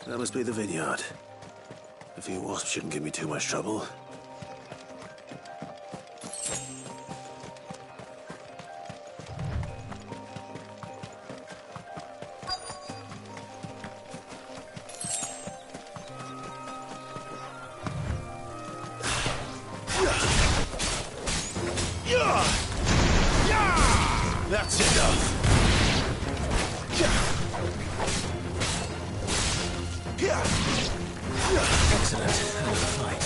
That must be the vineyard. A few wasps shouldn't give me too much trouble. That's enough. Excellent. Fight.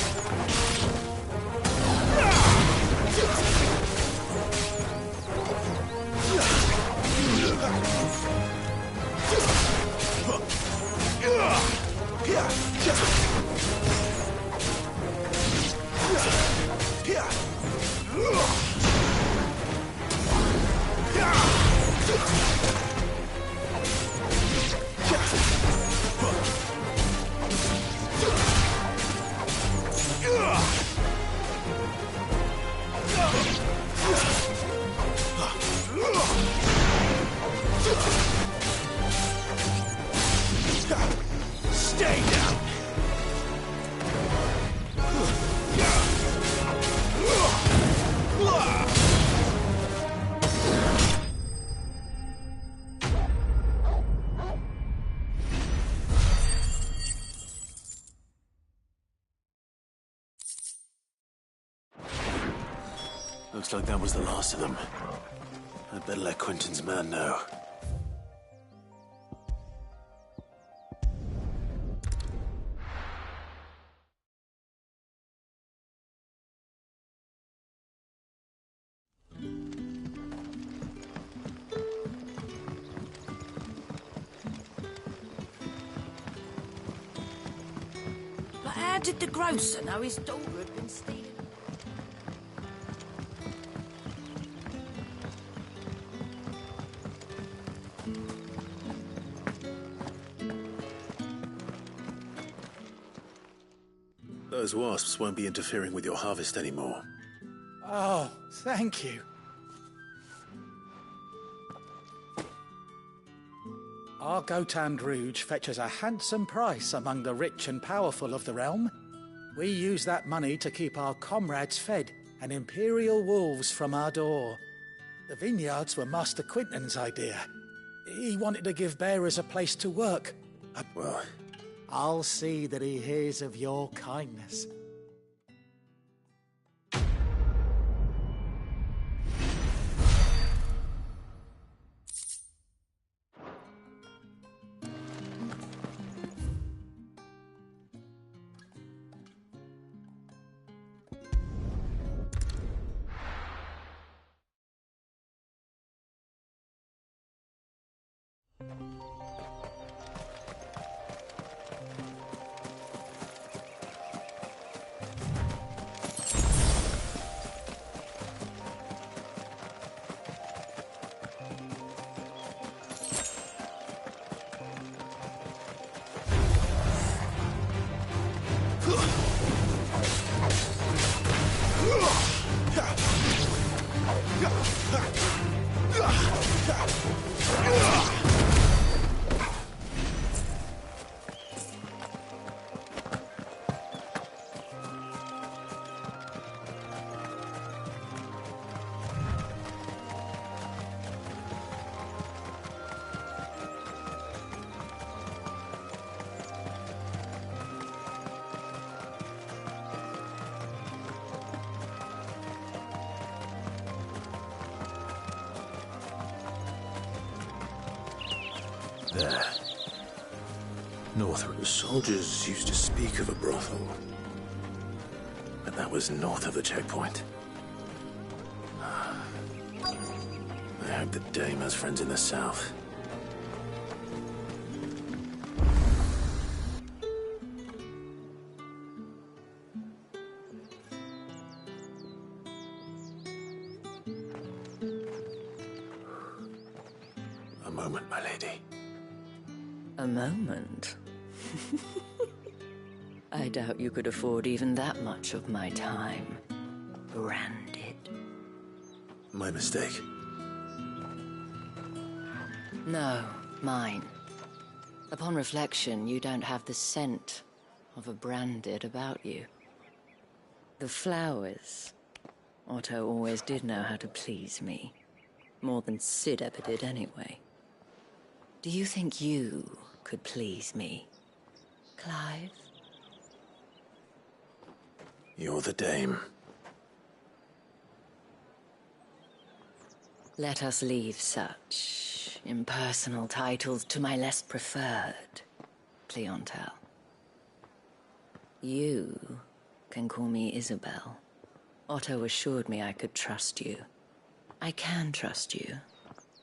Stay down. Looks like that was the last of them. I'd better let Quentin's man know. But how did the grocer know his daughter had been stealing? Those wasps won't be interfering with your harvest anymore. Oh, thank you. Our Gotand Rouge fetches a handsome price among the rich and powerful of the realm. We use that money to keep our comrades fed and imperial wolves from our door. The vineyards were Master Quentin's idea. He wanted to give bearers a place to work. Well, I'll see that he hears of your kindness. there. North, soldiers used to speak of a brothel. But that was north of the checkpoint. I hope the dame has friends in the south. moment, my lady. A moment? I doubt you could afford even that much of my time. Branded. My mistake. No, mine. Upon reflection, you don't have the scent of a branded about you. The flowers. Otto always did know how to please me. More than Sid ever did anyway. Do you think you could please me, Clive? You're the dame. Let us leave such impersonal titles to my less preferred clientele. You can call me Isabel. Otto assured me I could trust you. I can trust you,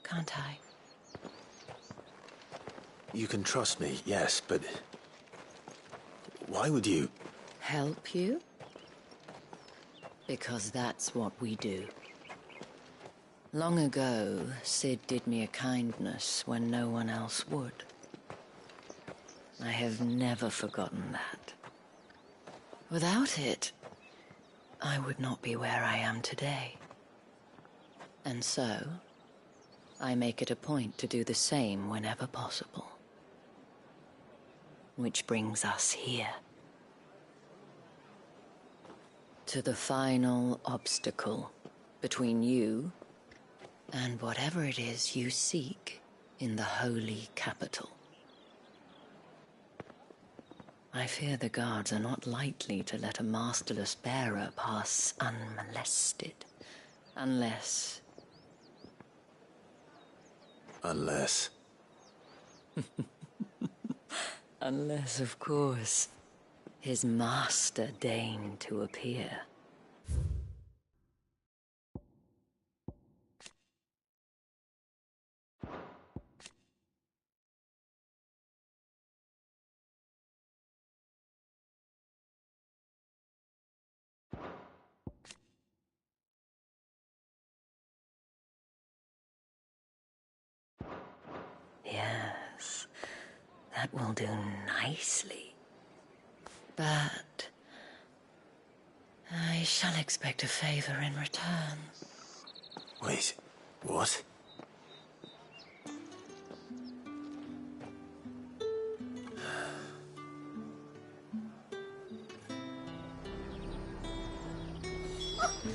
can't I? You can trust me, yes, but... why would you... Help you? Because that's what we do. Long ago, Sid did me a kindness when no one else would. I have never forgotten that. Without it, I would not be where I am today. And so, I make it a point to do the same whenever possible. Which brings us here. To the final obstacle between you and whatever it is you seek in the holy capital. I fear the guards are not likely to let a masterless bearer pass unmolested. Unless... Unless... Unless, of course, his master deigned to appear. Yes, that will do nicely. But I shall expect a favor in return. Wait, what?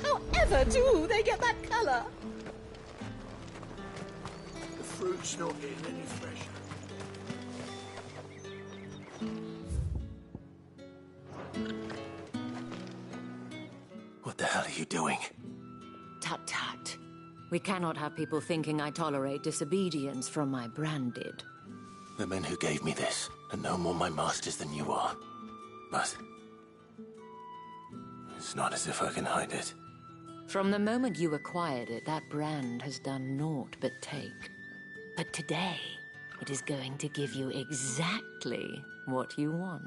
However do they get that colour? The fruit's not getting any fresher. What the hell are you doing? Tut tut. We cannot have people thinking I tolerate disobedience from my branded. The men who gave me this are no more my masters than you are. But... it's not as if I can hide it. From the moment you acquired it, that brand has done naught but take. But today, it is going to give you exactly what you want.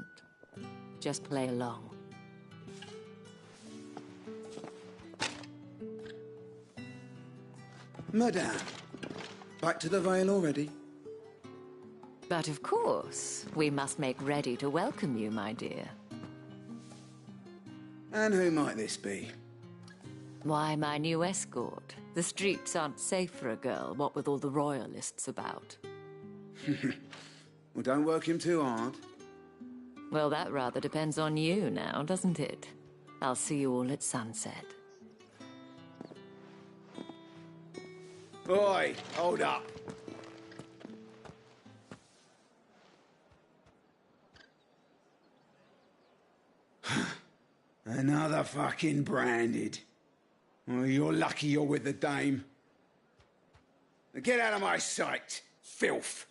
Just play along. Madame, back to the Vale already? But of course, we must make ready to welcome you, my dear. And who might this be? Why, my new escort. The streets aren't safe for a girl, what with all the royalists about. Well, don't work him too hard. Well, that rather depends on you now, doesn't it? I'll see you all at sunset. Oi, hold up. Another fucking branded. Well, you're lucky you're with the dame. Now get out of my sight, filth.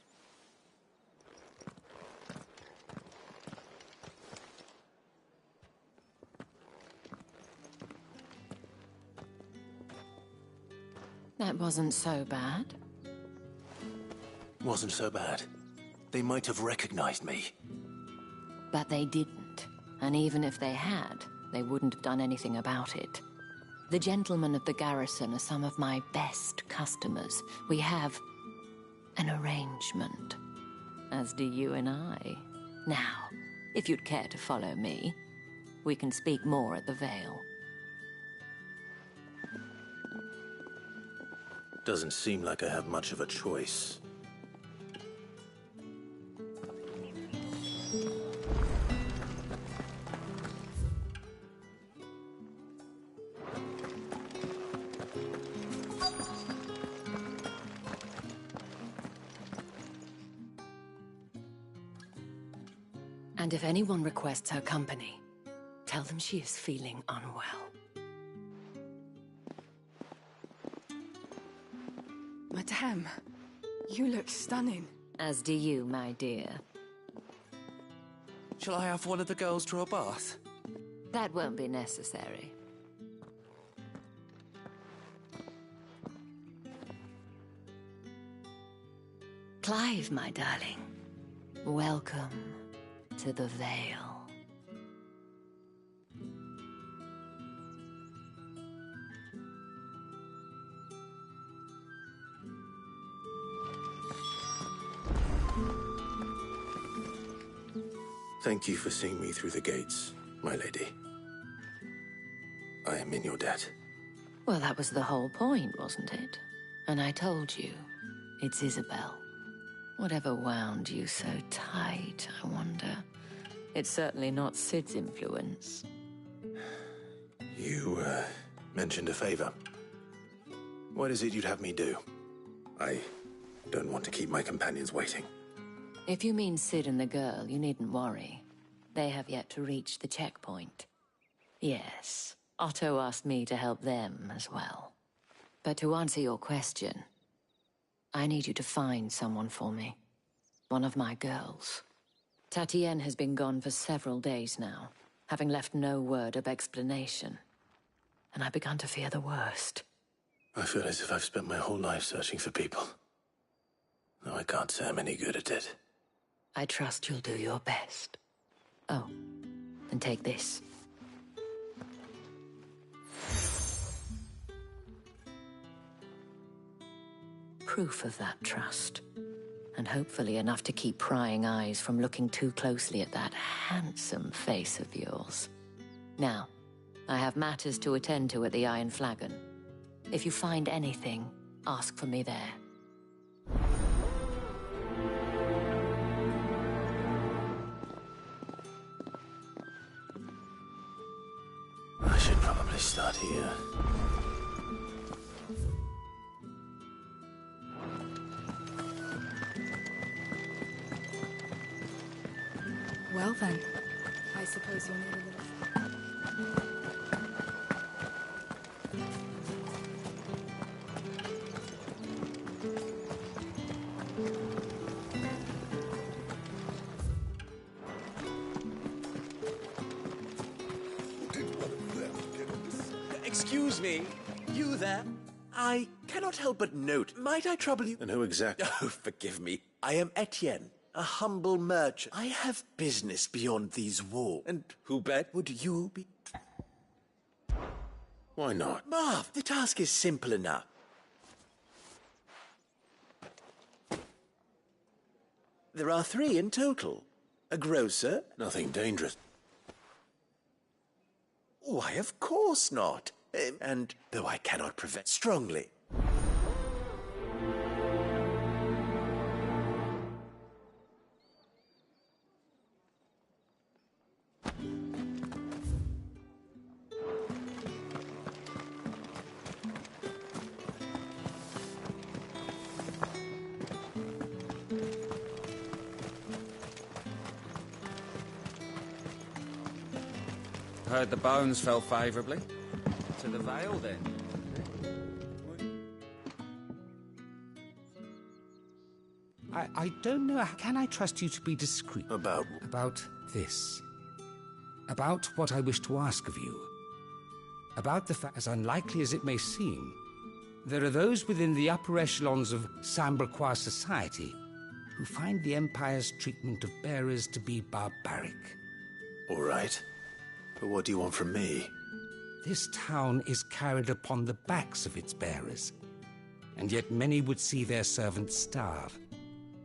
That wasn't so bad. Wasn't so bad. They might have recognized me. But they didn't. And even if they had, they wouldn't have done anything about it. The gentlemen of the garrison are some of my best customers. We have an arrangement. As do you and I. Now, if you'd care to follow me, we can speak more at the Vale. Doesn't seem like I have much of a choice. And if anyone requests her company, tell them she is feeling unwell. Madame, you look stunning. As do you, my dear. Shall I have one of the girls draw a bath? That won't be necessary. Clive, my darling. Welcome to the Vale. Thank you for seeing me through the gates, my lady. I am in your debt. Well, that was the whole point, wasn't it? And I told you, it's Isabel. Whatever wound you so tight, I wonder. It's certainly not Sid's influence. You, mentioned a favor. What is it you'd have me do? I don't want to keep my companions waiting. If you mean Sid and the girl, you needn't worry. They have yet to reach the checkpoint. Yes, Otto asked me to help them as well. But to answer your question, I need you to find someone for me. One of my girls. Tatienne has been gone for several days now, having left no word of explanation. And I've begun to fear the worst. I feel as if I've spent my whole life searching for people. No, I can't say I'm any good at it. I trust you'll do your best. Oh, and take this. Proof of that trust. And hopefully enough to keep prying eyes from looking too closely at that handsome face of yours. Now, I have matters to attend to at the Iron Flagon. If you find anything, ask for me there. I should probably start here. Well then, I suppose you'll need a little... Excuse me, you there? I cannot help but note. Might I trouble you? And who exactly? Oh, forgive me. I am Etienne, a humble merchant. I have business beyond these walls. And who bet would you be? Why not? Marv, the task is simple enough. There are 3 in total. A grocer. Nothing dangerous. Why, of course not. And though I cannot prevent strongly. Heard the bones fell favourably. To the Vale, then. I don't know. Can I trust you to be discreet? About? About this. About what I wish to ask of you. About the fact, as unlikely as it may seem, there are those within the upper echelons of Sambraquois society who find the Empire's treatment of bearers to be barbaric. All right. But what do you want from me? This town is carried upon the backs of its bearers, and yet many would see their servants starve.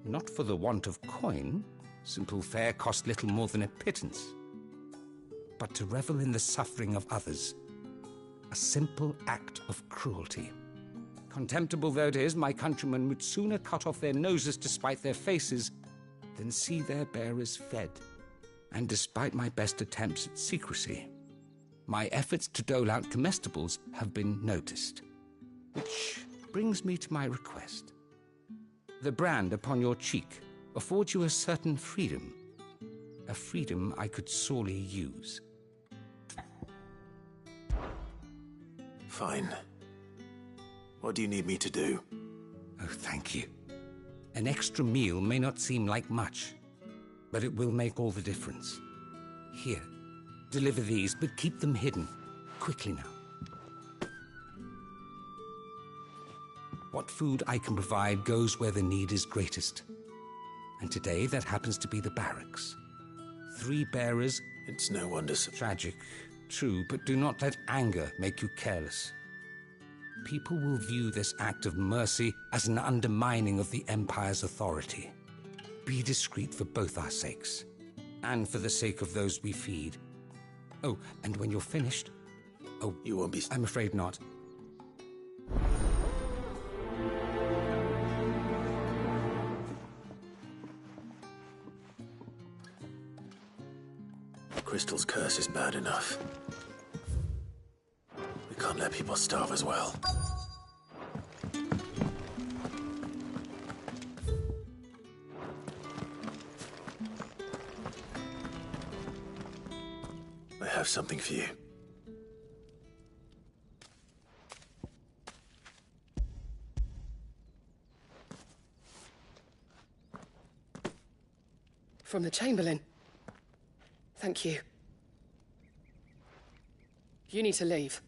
Not for the want of coin. Simple fare cost little more than a pittance. But to revel in the suffering of others, a simple act of cruelty. Contemptible though it is, my countrymen would sooner cut off their noses to spite their faces than see their bearers fed. And despite my best attempts at secrecy, my efforts to dole out comestibles have been noticed. Which brings me to my request. The brand upon your cheek affords you a certain freedom. A freedom I could sorely use. Fine. What do you need me to do? Oh, thank you. An extra meal may not seem like much, but it will make all the difference. Here, deliver these, but keep them hidden. Quickly now. What food I can provide goes where the need is greatest. And today, that happens to be the barracks. 3 bearers... It's no wonder... Tragic, true, but do not let anger make you careless. People will view this act of mercy as an undermining of the Empire's authority. Be discreet for both our sakes, and for the sake of those we feed. Oh, and when you're finished... Oh, you won't be... I'm afraid not. Crystal's curse is bad enough. We can't let people starve as well. I have something for you. From the Chamberlain. Thank you. You need to leave.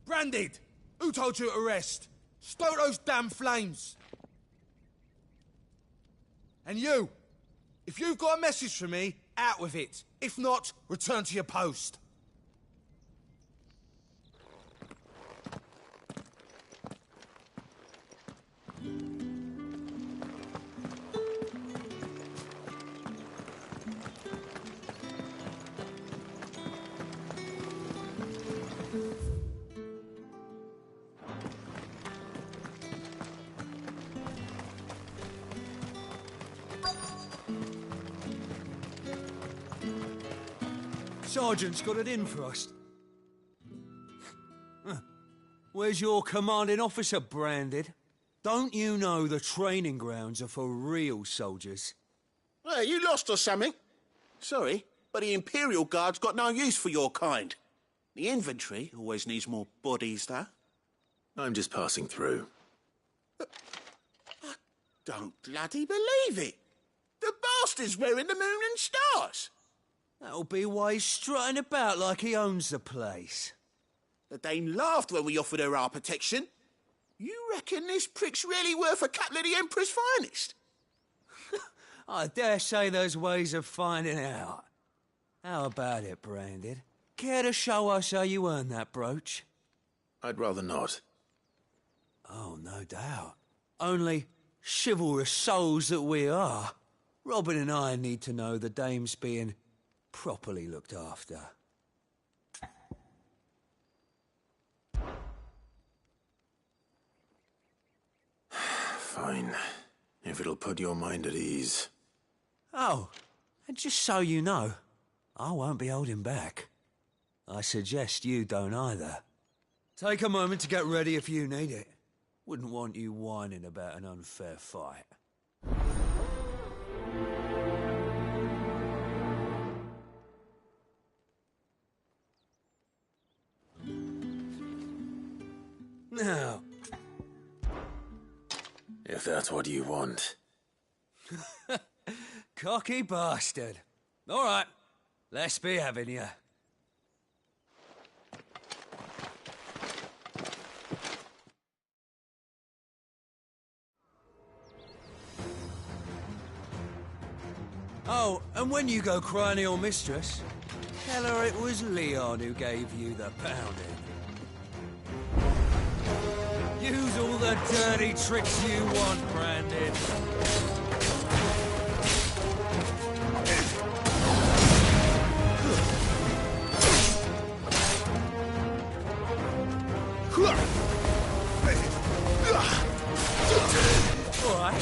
Branded! Who told you to rest? Stoke those damn flames! And you! If you've got a message for me, out with it. If not, return to your post. Sergeant's got it in for us. Where's your commanding officer, Branded? Don't you know the training grounds are for real soldiers? Hey, you lost or something? Sorry, but the Imperial Guard's got no use for your kind. The infantry always needs more bodies, though. I'm just passing through. I don't bloody believe it. The bastard's wearing the moon and stars. That'll be why he's strutting about like he owns the place. The Dame laughed when we offered her our protection. You reckon this prick's really worth a couple of the Emperor's finest? I dare say there's ways of finding out. How about it, Branded? Care to show us how you earned that brooch? I'd rather not. Oh, no doubt. Only chivalrous souls that we are, Robin and I need to know the Dame's being properly looked after. Fine. If it'll put your mind at ease. Oh, and just so you know, I won't be holding back. I suggest you don't either. Take a moment to get ready if you need it. Wouldn't want you whining about an unfair fight. Now, If that's what you want. cocky bastard. All right, let's be having you. Oh, and when you go crying to your mistress, tell her it was Leon who gave you the pounding. Use all the the dirty tricks you want, Brandon. Alright.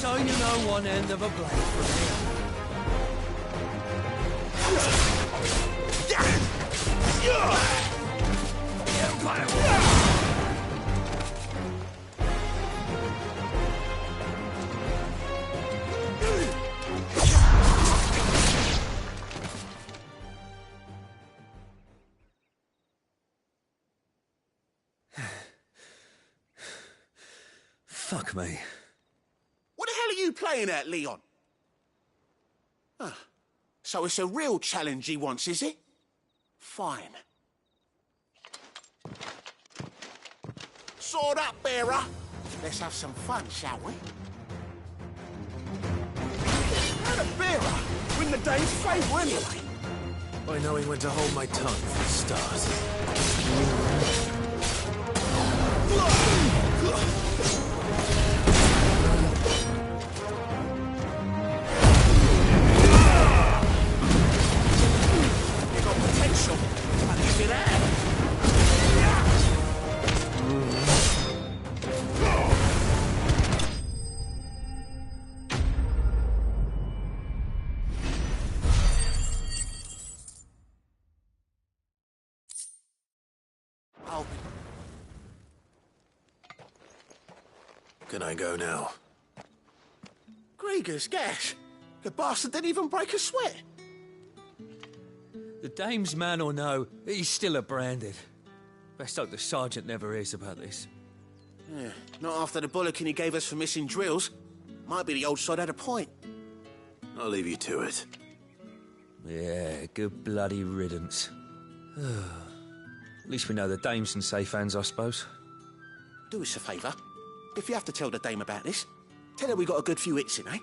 So you know one end of a blade from Fuck me. What the hell are you playing at, Leon? Ah, so it's a real challenge he wants, is it? Fine. Sword up, bearer. Let's have some fun, shall we? How the bearer win the Dane's favour anyway? By knowing when to hold my tongue for a start. Potential. I leave it out. Can I go now? Gregor's gas. The bastard didn't even break a sweat. The dame's man or no, he's still a branded. Best hope the sergeant never hears about this. Yeah, not after the bollocking he gave us for missing drills. Might be the old sod had a point. I'll leave you to it. Yeah, good bloody riddance. At least we know the dame's in safe hands, I suppose. Do us a favour. If you have to tell the dame about this, tell her we got a good few hits in, eh?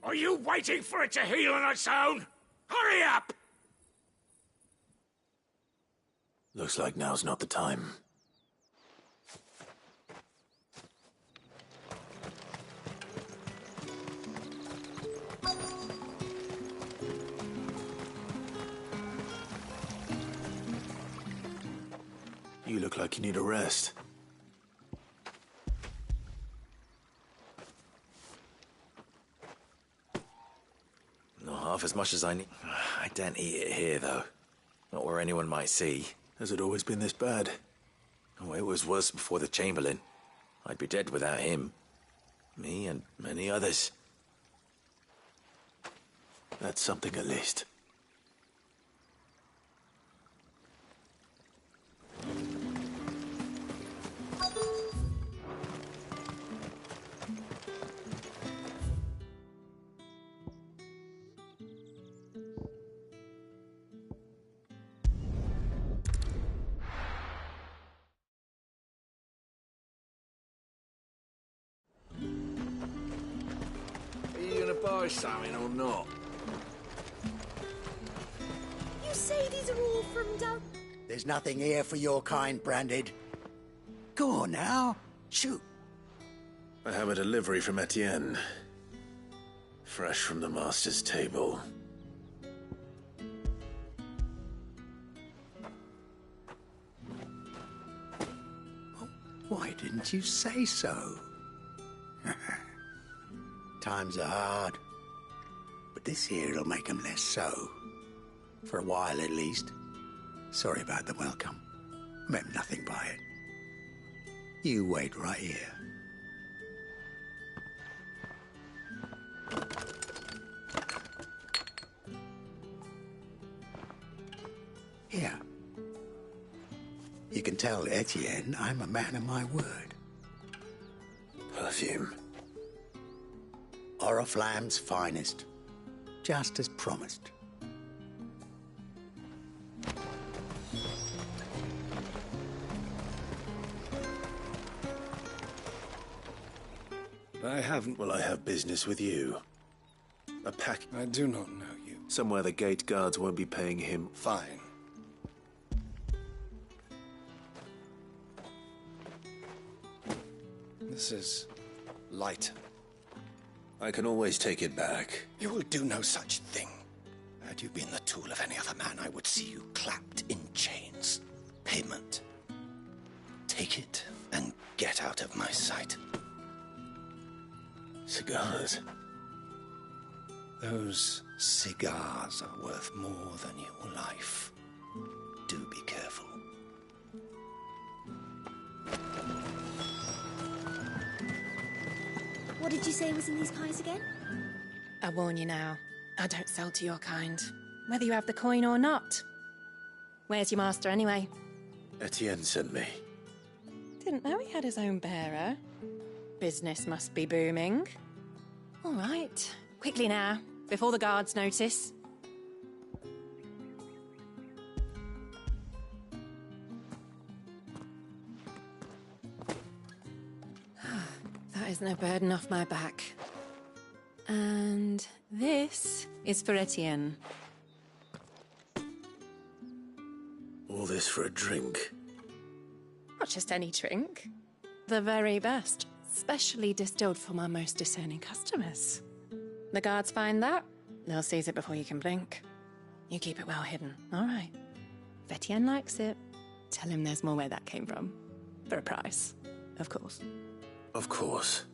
Are you waiting for it to heal on its own? Hurry up! Looks like now's not the time. You look like you need a rest. Not half as much as I need. I don't eat it here, though. Not where anyone might see. Has it always been this bad? Oh, it was worse before the Chamberlain. I'd be dead without him. Me and many others. That's something at least. Buy something or not? You say these are all from down... There's nothing here for your kind, Branded. Go on now. Shoot. I have a delivery from Etienne. Fresh from the master's table. Why didn't you say so? Times are hard. But this here'll make 'em less so. For a while, at least. Sorry about the welcome. Meant nothing by it. You wait right here. Here. You can tell Etienne I'm a man of my word. Perfume. Oriflamme's finest. Just as promised. I haven't. Well, I have business with you. A pack... I do not know you. Somewhere the gate guards won't be paying him. Fine. This is light. I can always take it back. You will do no such thing. Had you been the tool of any other man, I would see you clapped in chains. Payment. Take it and get out of my sight. Cigars? Those cigars are worth more than your life. Do be careful. What did you say was in these pies again? I warn you now, I don't sell to your kind, whether you have the coin or not. Where's your master, anyway? Etienne sent me. Didn't know he had his own bearer. Business must be booming. All right, quickly now, before the guards notice. That is no burden off my back. And this is for Etienne. All this for a drink? Not just any drink. The very best. Specially distilled for my most discerning customers. The guards find that, they'll seize it before you can blink. You keep it well hidden, all right? If Etienne likes it, tell him there's more where that came from. For a price, of course. Of course.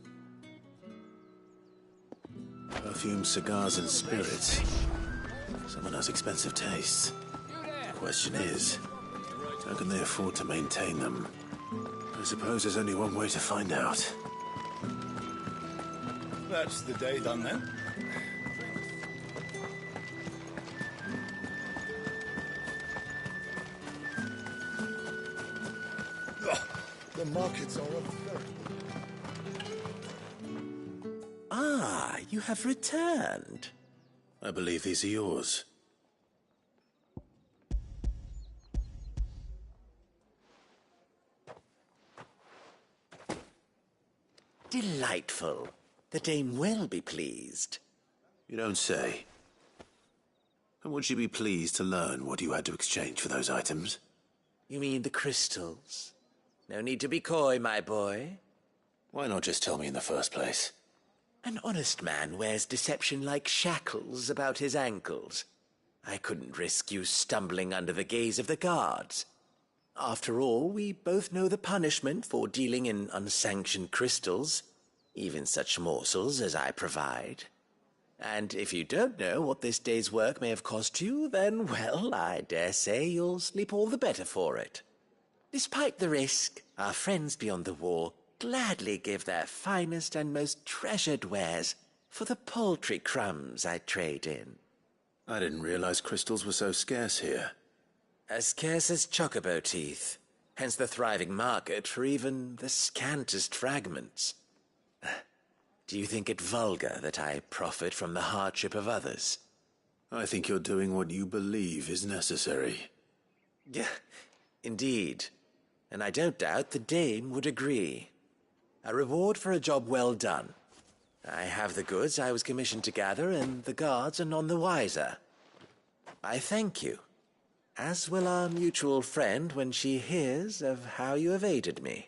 Perfume, cigars, and spirits. Someone has expensive tastes. The question is, how can they afford to maintain them? I suppose there's only one way to find out. That's the day done then. The markets are up there. Ah, you have returned. I believe these are yours. Delightful. The dame will be pleased. You don't say. And would she be pleased to learn what you had to exchange for those items? You mean the crystals? No need to be coy, my boy. Why not just tell me in the first place? An honest man wears deception like shackles about his ankles. I couldn't risk you stumbling under the gaze of the guards. After all, we both know the punishment for dealing in unsanctioned crystals, even such morsels as I provide. And if you don't know what this day's work may have cost you, then, well, I dare say you'll sleep all the better for it. Despite the risk, our friends beyond the wall gladly give their finest and most treasured wares for the paltry crumbs I trade in. I didn't realize crystals were so scarce here. As scarce as chocobo teeth, hence the thriving market for even the scantest fragments. Do you think it vulgar that I profit from the hardship of others? I think you're doing what you believe is necessary. Yeah, indeed. And I don't doubt the dame would agree. A reward for a job well done. I have the goods I was commissioned to gather, and the guards are none the wiser. I thank you, as will our mutual friend when she hears of how you have aided me.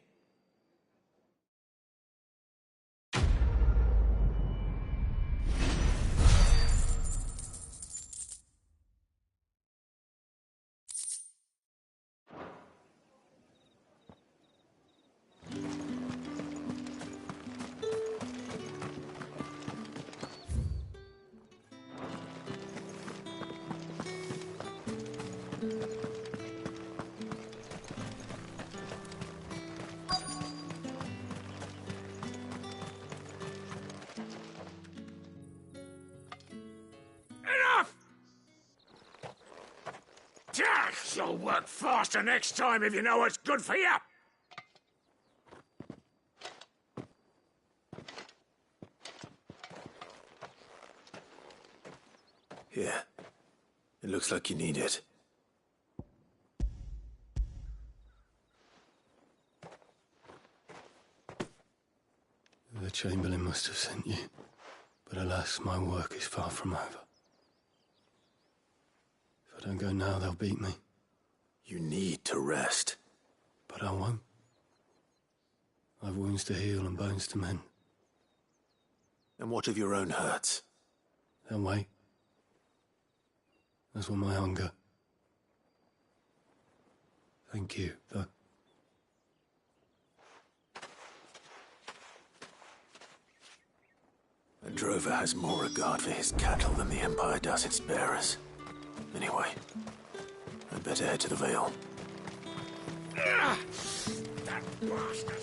You'll work faster next time if you know what's good for you. Here. It looks like you need it. The Chamberlain must have sent you. But alas, my work is far from over. If I don't go now, they'll beat me. You need to rest. But I won't. I've wounds to heal and bones to mend. And what of your own hurts? They'll wait. As will my hunger. Thank you, though. A drover has more regard for his cattle than the Empire does its bearers. Anyway, I'd better head to the Vale. That bastard!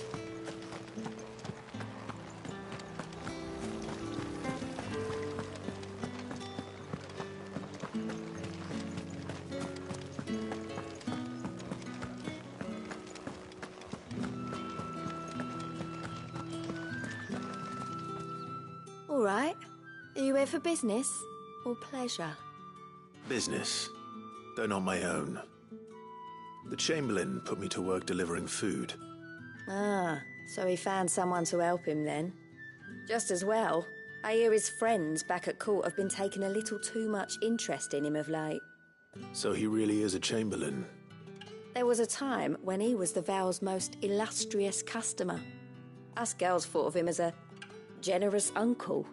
All right. Are you here for business or pleasure? Business, though not my own. The Chamberlain put me to work delivering food. Ah, so he found someone to help him then. Just as well. I hear his friends back at court have been taking a little too much interest in him of late. So he really is a Chamberlain. There was a time when he was the Vale's most illustrious customer. Us girls thought of him as a generous uncle.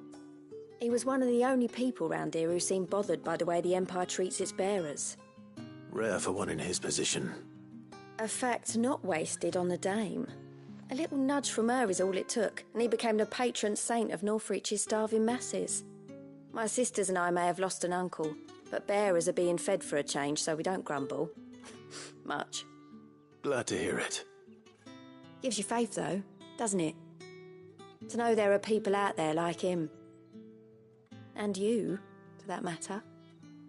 He was one of the only people round here who seemed bothered by the way the Empire treats its bearers. Rare for one in his position. A fact not wasted on the dame. A little nudge from her is all it took, and he became the patron saint of Northreach's starving masses. My sisters and I may have lost an uncle, but bearers are being fed for a change, so we don't grumble. Much. Glad to hear it. Gives you faith, though, doesn't it? To know there are people out there like him. And you, for that matter.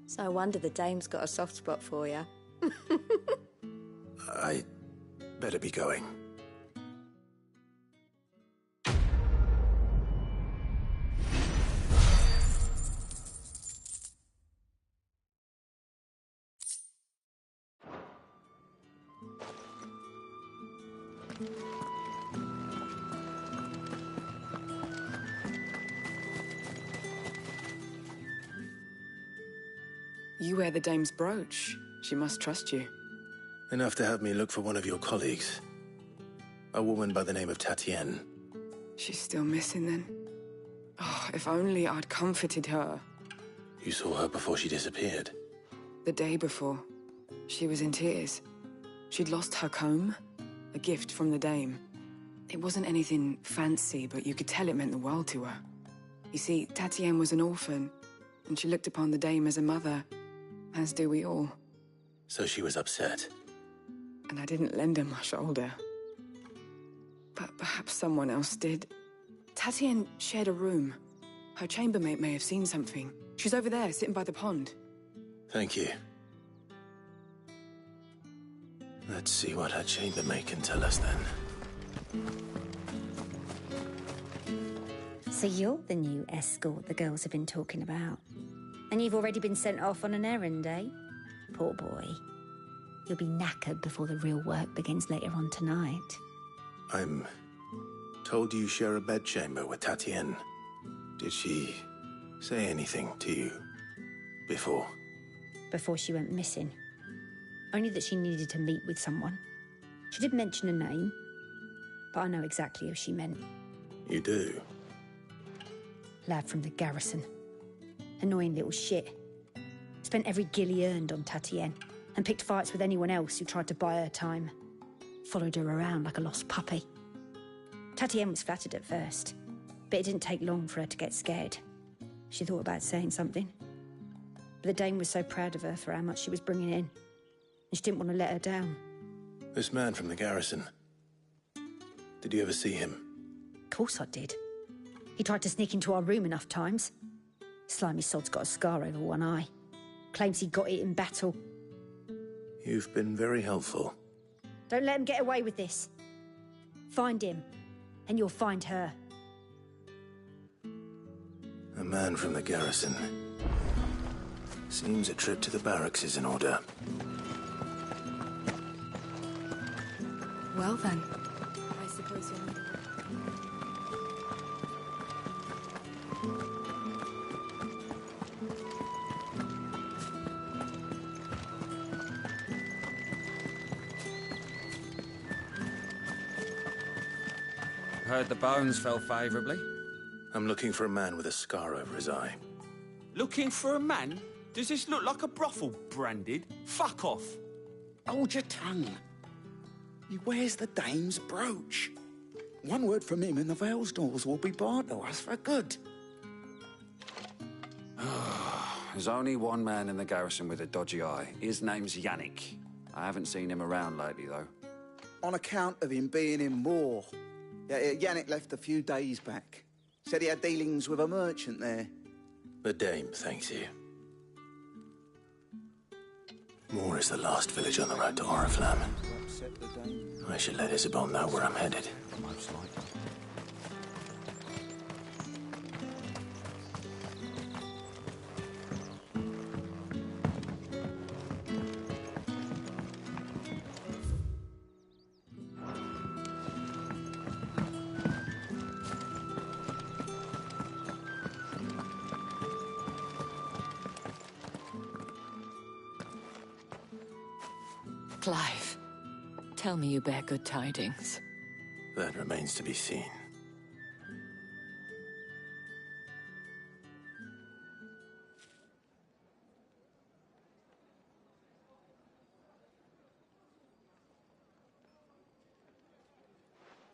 It's no wonder the dame's got a soft spot for you. I better be going. You wear the dame's brooch. She must trust you. Enough to have me look for one of your colleagues. A woman by the name of Tatienne. She's still missing then? Oh, if only I'd comforted her. You saw her before she disappeared? The day before. She was in tears. She'd lost her comb, a gift from the dame. It wasn't anything fancy, but you could tell it meant the world to her. You see, Tatienne was an orphan, and she looked upon the dame as a mother, as do we all. So she was upset. And I didn't lend her my shoulder. But perhaps someone else did. Tatienne shared a room. Her chambermaid may have seen something. She's over there, sitting by the pond. Thank you. Let's see what her chambermaid can tell us then. So you're the new escort the girls have been talking about. And you've already been sent off on an errand, eh? Poor boy. You'll be knackered before the real work begins later on tonight. I'm told you share a bedchamber with Tatienne. Did she say anything to you before? Before she went missing. Only that she needed to meet with someone. She didn't mention a name, but I know exactly who she meant. You do? Lad from the garrison. Annoying little shit. Spent every guil he earned on Tatienne, and picked fights with anyone else who tried to buy her time. Followed her around like a lost puppy. Tatienne was flattered at first, but it didn't take long for her to get scared. She thought about saying something. But the dame was so proud of her for how much she was bringing in, and she didn't want to let her down. This man from the garrison. Did you ever see him? Of course I did. He tried to sneak into our room enough times. Slimy sod's got a scar over one eye. Claims he got it in battle. You've been very helpful. Don't let him get away with this. Find him, and you'll find her. A man from the garrison. Seems a trip to the barracks is in order. Well then, I suppose you'll... Heard the bones fell favourably. I'm looking for a man with a scar over his eye. Looking for a man? Does this look like a brothel branded? Fuck off. Hold your tongue. He wears the dame's brooch. One word from him and the Vale's doors will be barred to us for good. There's only one man in the garrison with a dodgy eye. His name's Yannick. I haven't seen him around lately, though. On account of him being in Moor. Yeah, Yannick left a few days back. Said he had dealings with a merchant there. The dame thanks you. Moor is the last village on the road to Oriflamme. I should let Isabel know where I'm headed. Most likely. Clive, tell me you bear good tidings. That remains to be seen.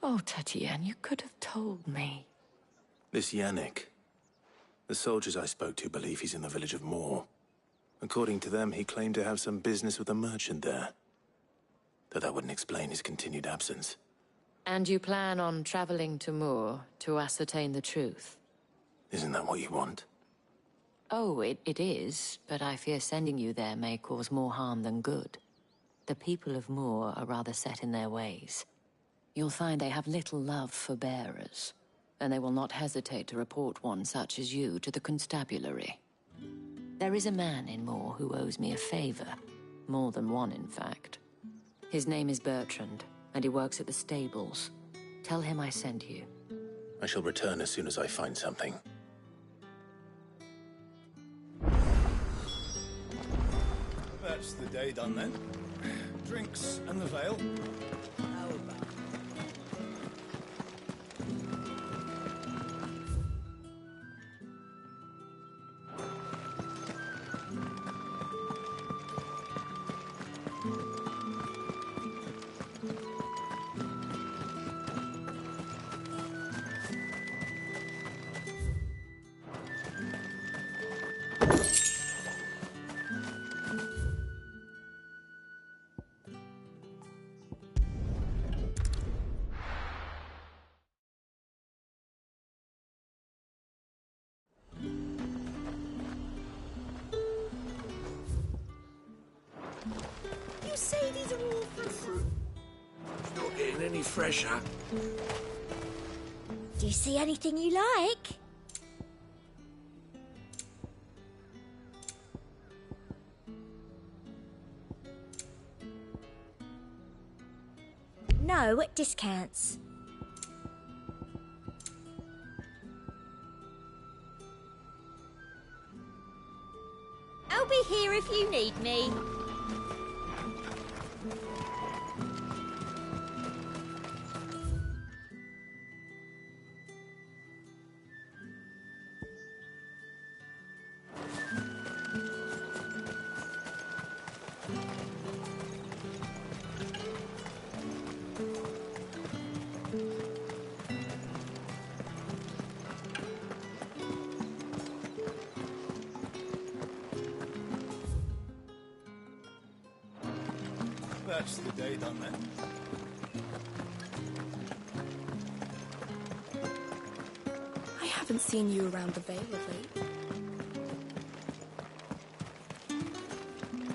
Oh, Tatienne, you could have told me. This Yannick. The soldiers I spoke to believe he's in the village of Moor. According to them, he claimed to have some business with a merchant there. Though that wouldn't explain his continued absence. And you plan on traveling to Moor to ascertain the truth? Isn't that what you want? Oh, it is, but I fear sending you there may cause more harm than good. The people of Moor are rather set in their ways. You'll find they have little love for bearers, and they will not hesitate to report one such as you to the constabulary. There is a man in Moor who owes me a favor. More than one, in fact. His name is Bertrand, and he works at the stables. Tell him I sent you. I shall return as soon as I find something. That's the day done then. Drinks and the Vale. You say these are all fruit? It's not getting any fresher. Do you see anything you like? No, at discounts. I'll be here if you need me. That's the day done then. I haven't seen you around the Vale of late.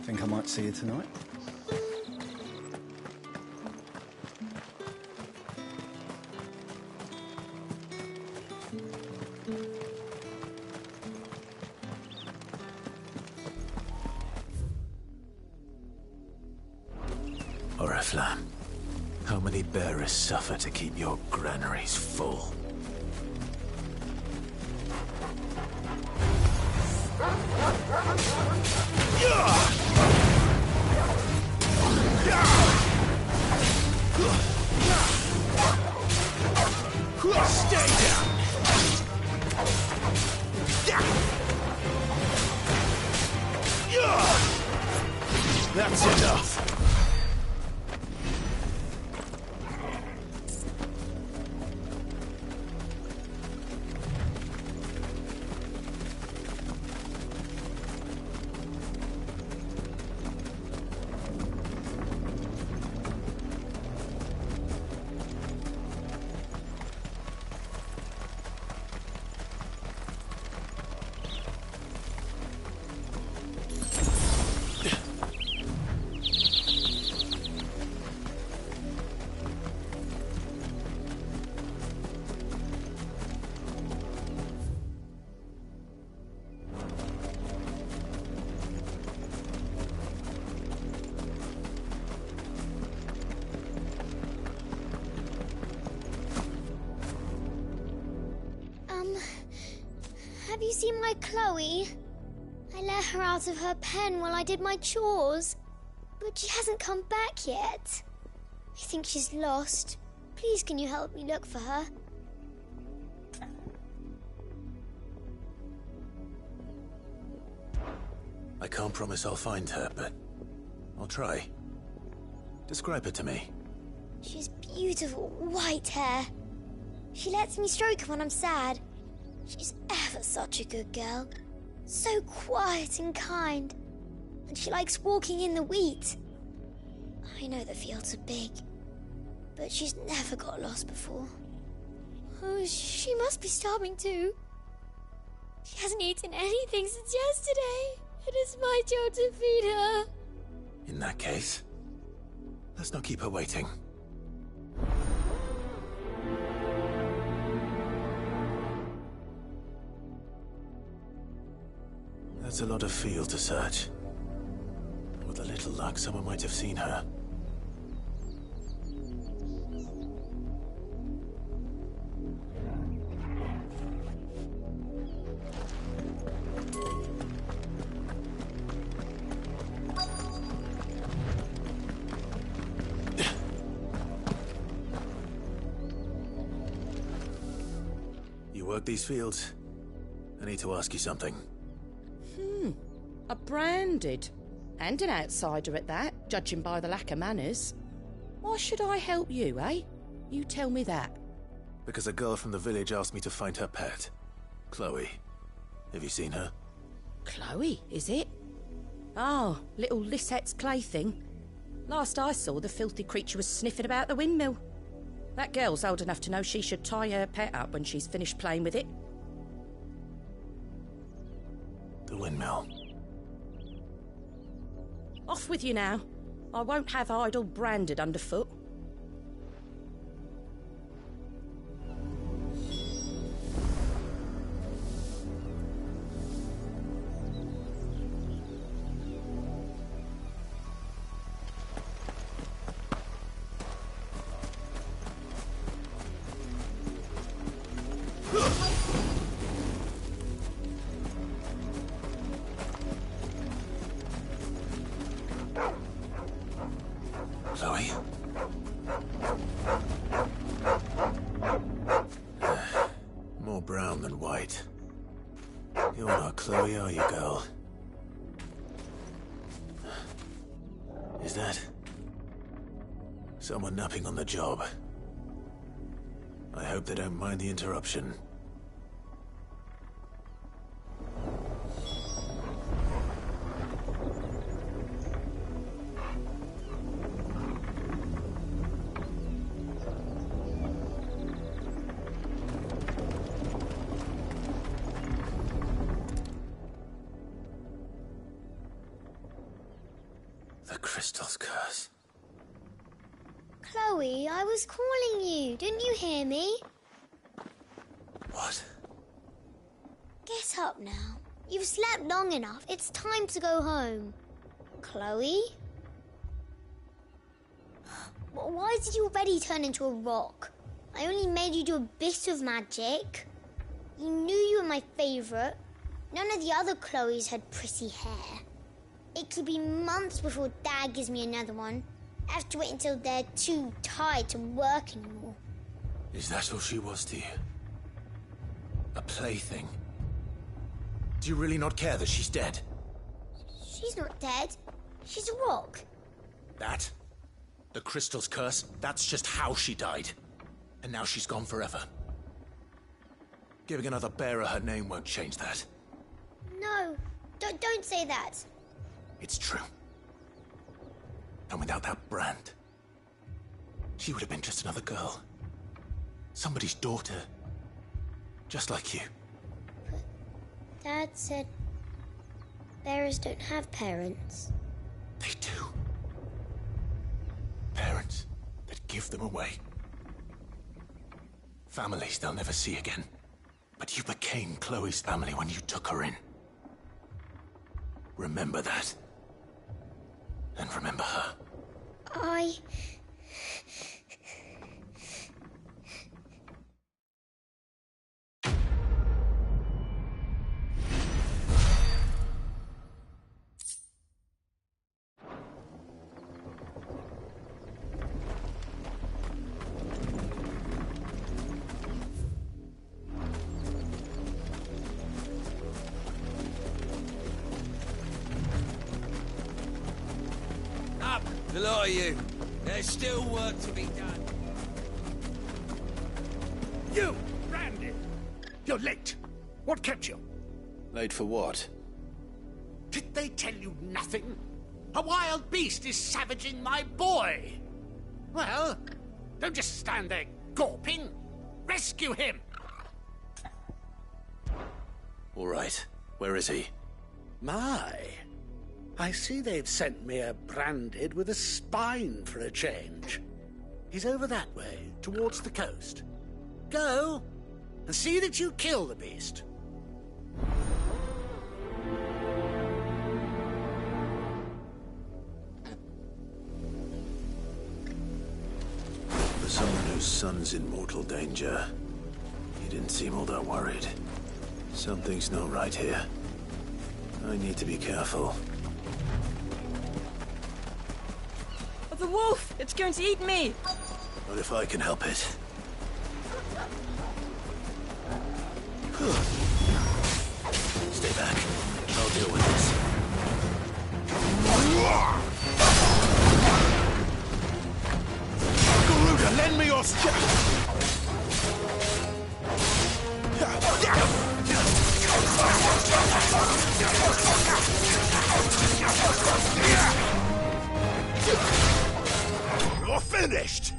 Think I might see you tonight? Oriflamme, how many bearers suffer to keep your granaries full? Have you seen my Chloe? I let her out of her pen while I did my chores. But she hasn't come back yet. I think she's lost. Please, can you help me look for her? I can't promise I'll find her, but I'll try. Describe her to me. She's beautiful, white hair. She lets me stroke her when I'm sad. She's ever such a good girl. So quiet and kind. And she likes walking in the wheat. I know the fields are big, but she's never got lost before. Oh, she must be starving too. She hasn't eaten anything since yesterday. It is my job to feed her. In that case, let's not keep her waiting. That's a lot of field to search. With a little luck, someone might have seen her. You work these fields? I need to ask you something. A branded. And an outsider at that, judging by the lack of manners. Why should I help you, eh? You tell me that. Because a girl from the village asked me to find her pet. Chloe. Have you seen her? Chloe, is it? Oh, little Lisette's plaything. Last I saw, the filthy creature was sniffing about the windmill. That girl's old enough to know she should tie her pet up when she's finished playing with it. The windmill. Off with you now. I won't have idle branded underfoot. Chloe? More brown than white. You're not Chloe, are you, girl? Is that someone napping on the job? I hope they don't mind the interruption. The crystal's curse. Chloe, I was calling you. Didn't you hear me? What? Get up now. You've slept long enough. It's time to go home. Chloe? Why did you already turn into a rock? I only made you do a bit of magic. You knew you were my favourite. None of the other Chloes had pretty hair. It could be months before Dad gives me another one. I have to wait until they're too tired to work anymore. Is that all she was to you? A plaything? Do you really not care that she's dead? She's not dead. She's a rock. That? The crystal's curse? That's just how she died. And now she's gone forever. Giving another bearer her name won't change that. No, don't say that. It's true. And without that brand, she would have been just another girl. Somebody's daughter. Just like you. But Dad said bearers don't have parents. They do. Parents that give them away. Families they'll never see again. But you became Chloe's family when you took her in. Remember that. And remember her. The lot of you. There's still work to be done. You, Randy! You're late. What kept you? Late for what? Did they tell you nothing? A wild beast is savaging my boy. Well, don't just stand there gawping. Rescue him! All right. Where is he? My, I see they've sent me a branded with a spine for a change. He's over that way, towards the coast. Go, and see that you kill the beast. For someone whose son's in mortal danger, he didn't seem all that worried. Something's not right here. I need to be careful. The wolf! It's going to eat me! Not if I can help it. Stay back. I'll deal with this. Garuda, lend me your You're finished!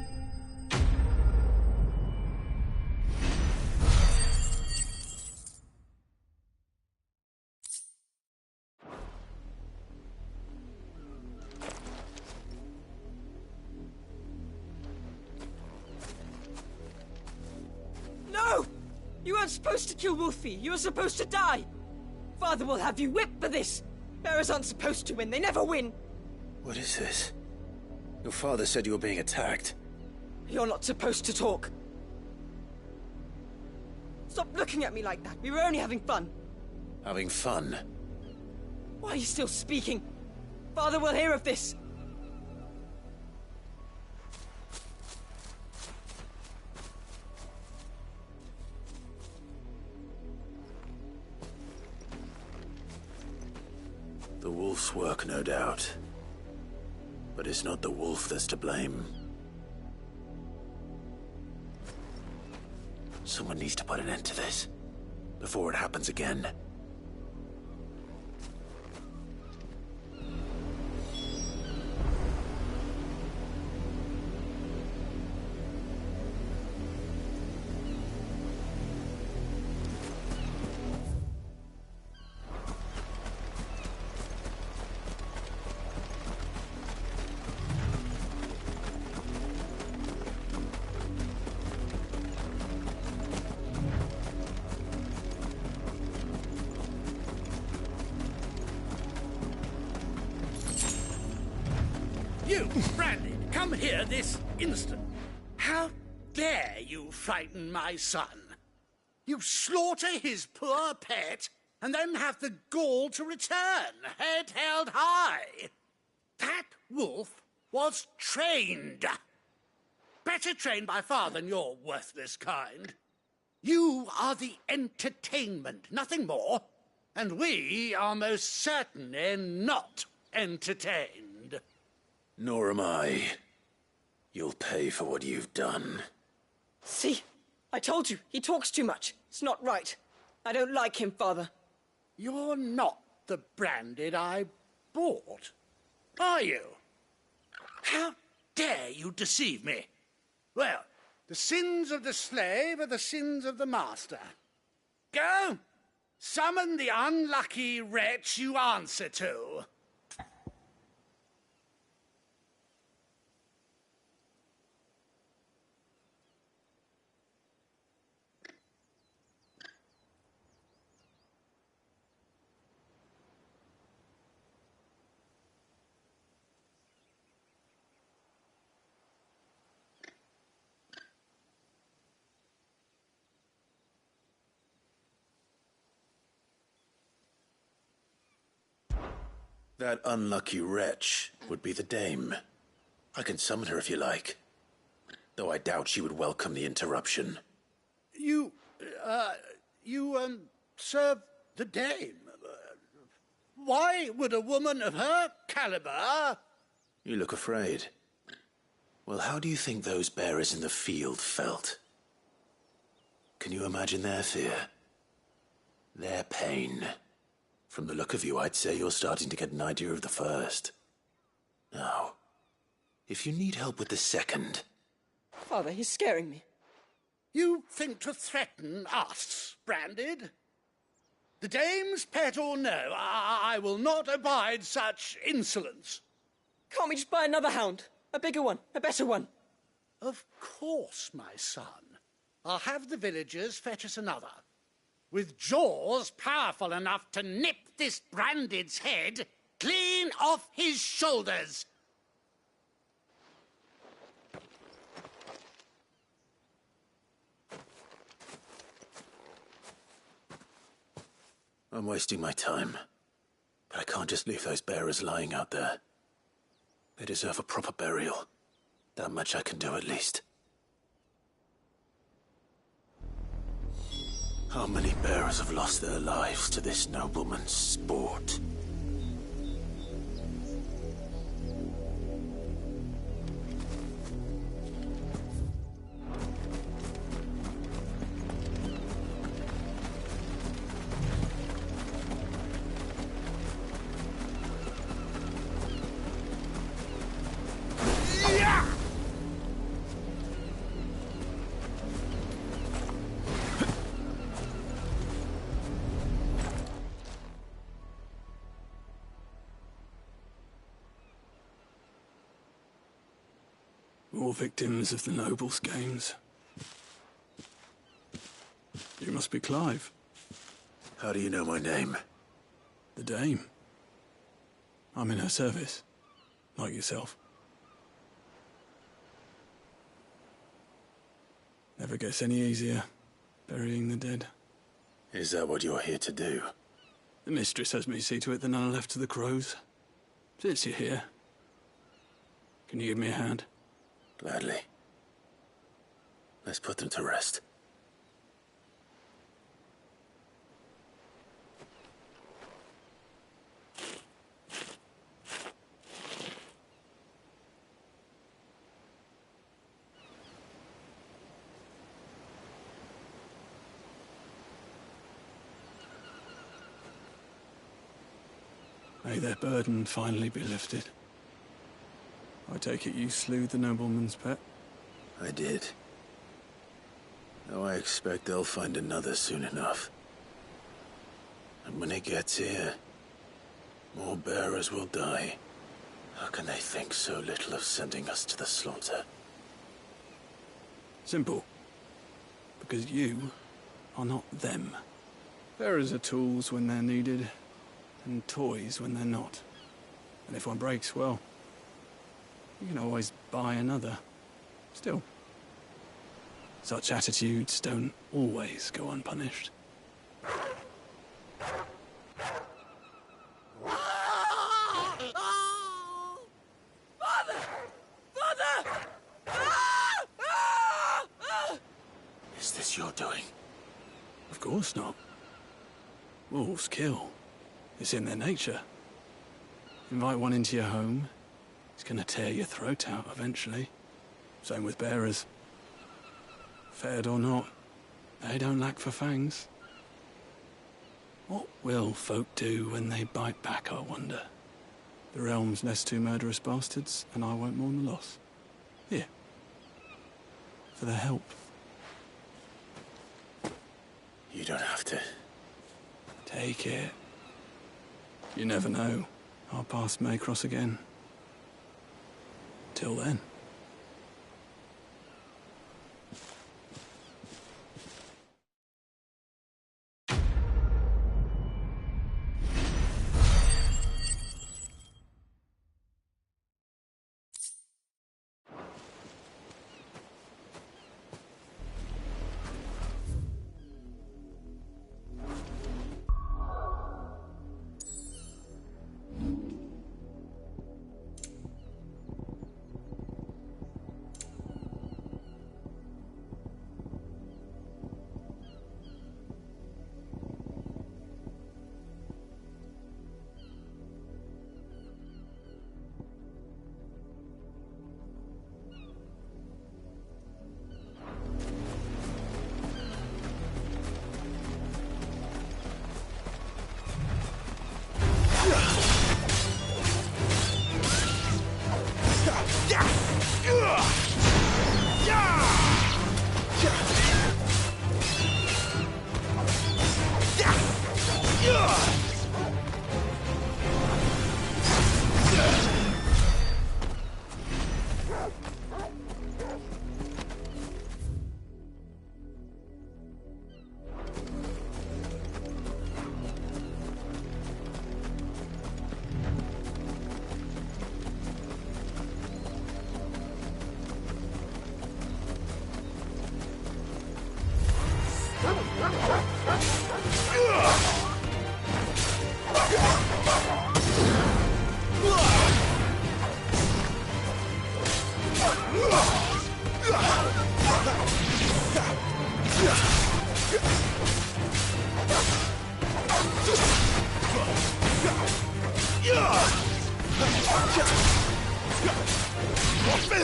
No! You weren't supposed to kill Wolfie. You were supposed to die. Father will have you whipped for this. Bearers aren't supposed to win. They never win. What is this? Your father said you were being attacked. You're not supposed to talk. Stop looking at me like that. We were only having fun. Having fun? Why are you still speaking? Father will hear of this. The wolf's work, no doubt. But it's not the wolf that's to blame. Someone needs to put an end to this, before it happens again. You, Brandy, come here this instant. How dare you frighten my son? You slaughter his poor pet, and then have the gall to return, head held high. That wolf was trained. Better trained by far than your worthless kind. You are the entertainment, nothing more. And we are most certainly not entertained. Nor am I. You'll pay for what you've done. See? I told you, he talks too much. It's not right. I don't like him, Father. You're not the branded I bought, are you? How dare you deceive me? Well, the sins of the slave are the sins of the master. Go, summon the unlucky wretch you answer to. That unlucky wretch would be the dame. I can summon her if you like. Though I doubt she would welcome the interruption. You serve the dame. Why would a woman of her caliber You look afraid. Well, how do you think those bearers in the field felt? Can you imagine their fear? Their pain? From the look of you, I'd say you're starting to get an idea of the first. Now, if you need help with the second... Father, he's scaring me. You think to threaten us, Branded? The dame's pet or no, I will not abide such insolence. Can't we just buy another hound? A bigger one, a better one. Of course, my son. I'll have the villagers fetch us another. With jaws powerful enough to nip this Branded's head clean off his shoulders. I'm wasting my time. But I can't just leave those bearers lying out there. They deserve a proper burial. That much I can do at least. How many bearers have lost their lives to this nobleman's sport? More victims of the nobles' games. You must be Clive. How do you know my name? The Dame. I'm in her service, like yourself. Never gets any easier, burying the dead. Is that what you're here to do? The mistress has me see to it that none are left to the crows. Since you're here, can you give me a hand? Gladly. Let's put them to rest. May their burden finally be lifted. I take it you slew the nobleman's pet? I did. Now I expect they'll find another soon enough. And when it gets here, more bearers will die. How can they think so little of sending us to the slaughter? Simple. Because you are not them. Bearers are tools when they're needed, and toys when they're not. And if one breaks, well, you can always buy another. Still, such attitudes don't always go unpunished. Father! Father! Is this your doing? Of course not. Wolves kill. It's in their nature. Invite one into your home, it's gonna tear your throat out eventually. Same with bearers. Fed or not, they don't lack for fangs. What will folk do when they bite back, I wonder? The realm's less two murderous bastards, and I won't mourn the loss. Here. For their help. You don't have to. Take it. You never know. Our paths may cross again. Till then.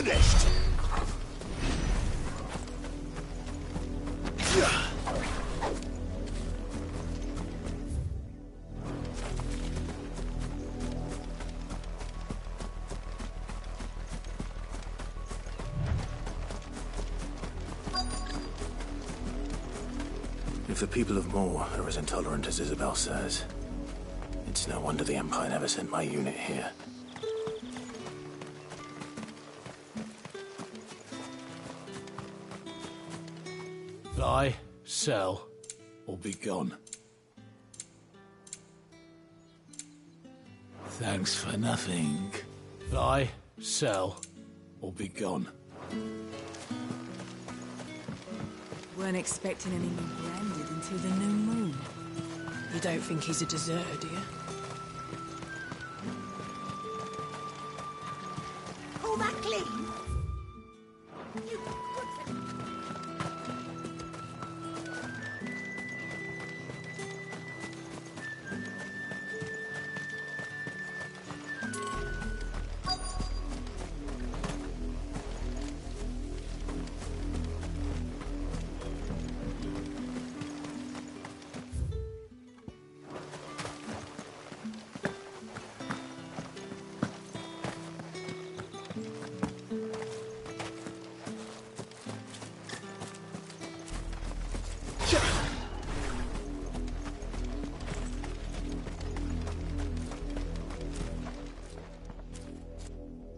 finished! If the people of Moor are as intolerant as Isabel says, it's no wonder the Empire never sent my unit here. Buy, sell, or be gone. Thanks for nothing. Buy, sell, or be gone. Weren't expecting any more branded until the new moon. You don't think he's a deserter, do you? Call that clean?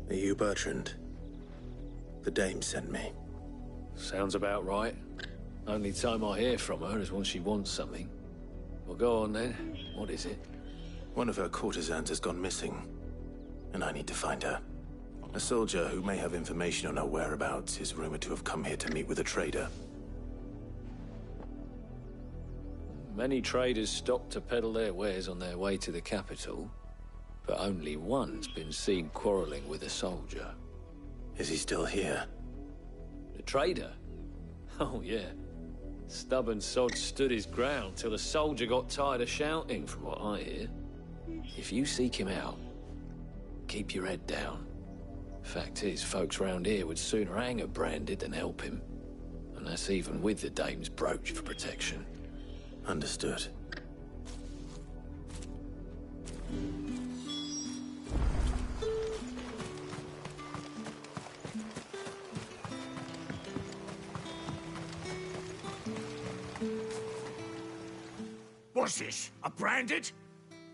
Are you Bertrand? The dame sent me. Sounds about right. Only time I hear from her is when she wants something. Well, go on then. What is it? One of her courtesans has gone missing, and I need to find her. A soldier who may have information on her whereabouts is rumored to have come here to meet with a trader. Many traders stop to peddle their wares on their way to the capital, but only one's been seen quarreling with a soldier. Is he still here? The trader? Oh, yeah. Stubborn sod stood his ground till the soldier got tired of shouting, from what I hear. If you seek him out, keep your head down. Fact is, folks round here would sooner hang a branded than help him. And that's even with the dame's brooch for protection. Understood. What's this? A branded?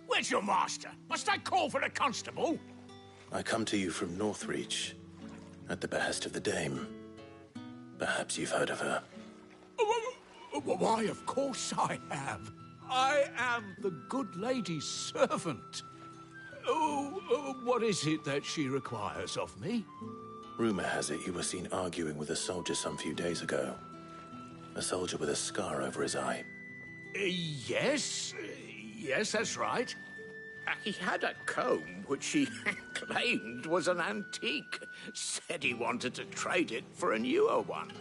Where's your master? Must I call for a constable? I come to you from Northreach, at the behest of the dame. Perhaps you've heard of her. Why, of course I have. I am the good lady's servant. What is it that she requires of me? Rumor has it you were seen arguing with a soldier some few days ago. A soldier with a scar over his eye. Yes, that's right. He had a comb which he claimed was an antique. Said he wanted to trade it for a newer one.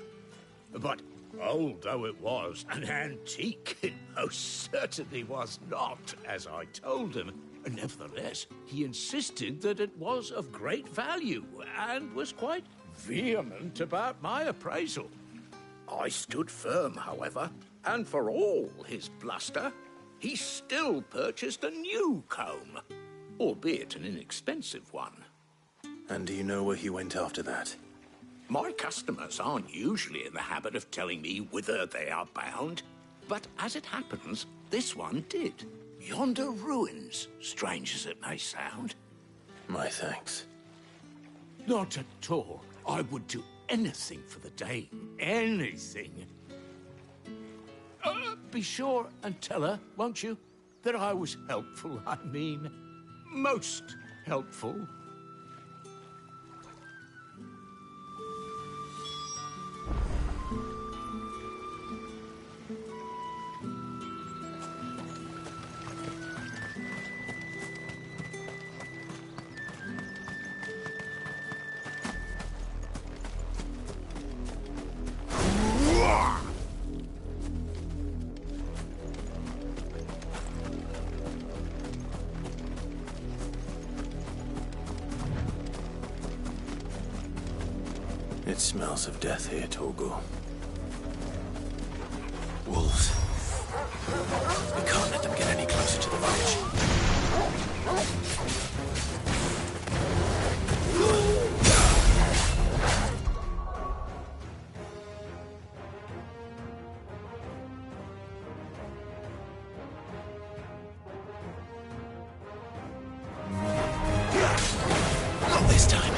But old though it was, an antique it most certainly was not, as I told him. Nevertheless, he insisted that it was of great value and was quite vehement about my appraisal. I stood firm, however, and for all his bluster, he still purchased a new comb, albeit an inexpensive one. And do you know where he went after that? My customers aren't usually in the habit of telling me whither they are bound, but as it happens, this one did. Yonder ruins, strange as it may sound. My thanks. Not at all. I would do anything for the dame. Anything. Be sure and tell her, won't you, that I was helpful, I mean, most helpful. It smells of death here, Torgor. Wolves. We can't let them get any closer to the village. Not this time.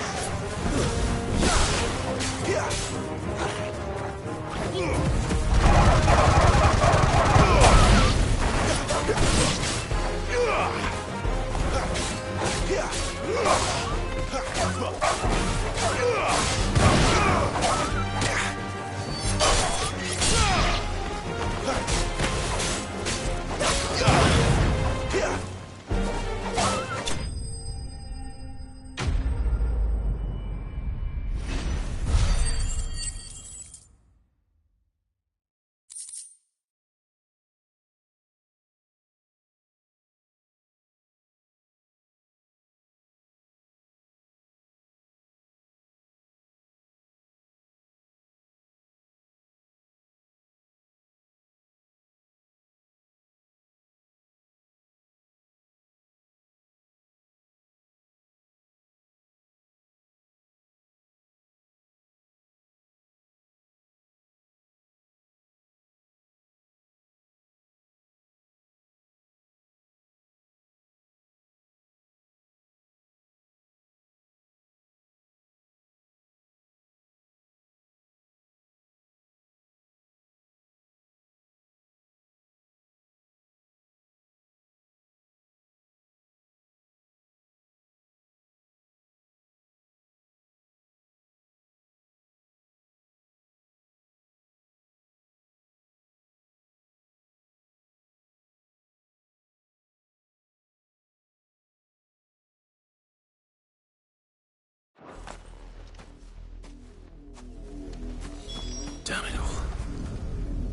Damn it all.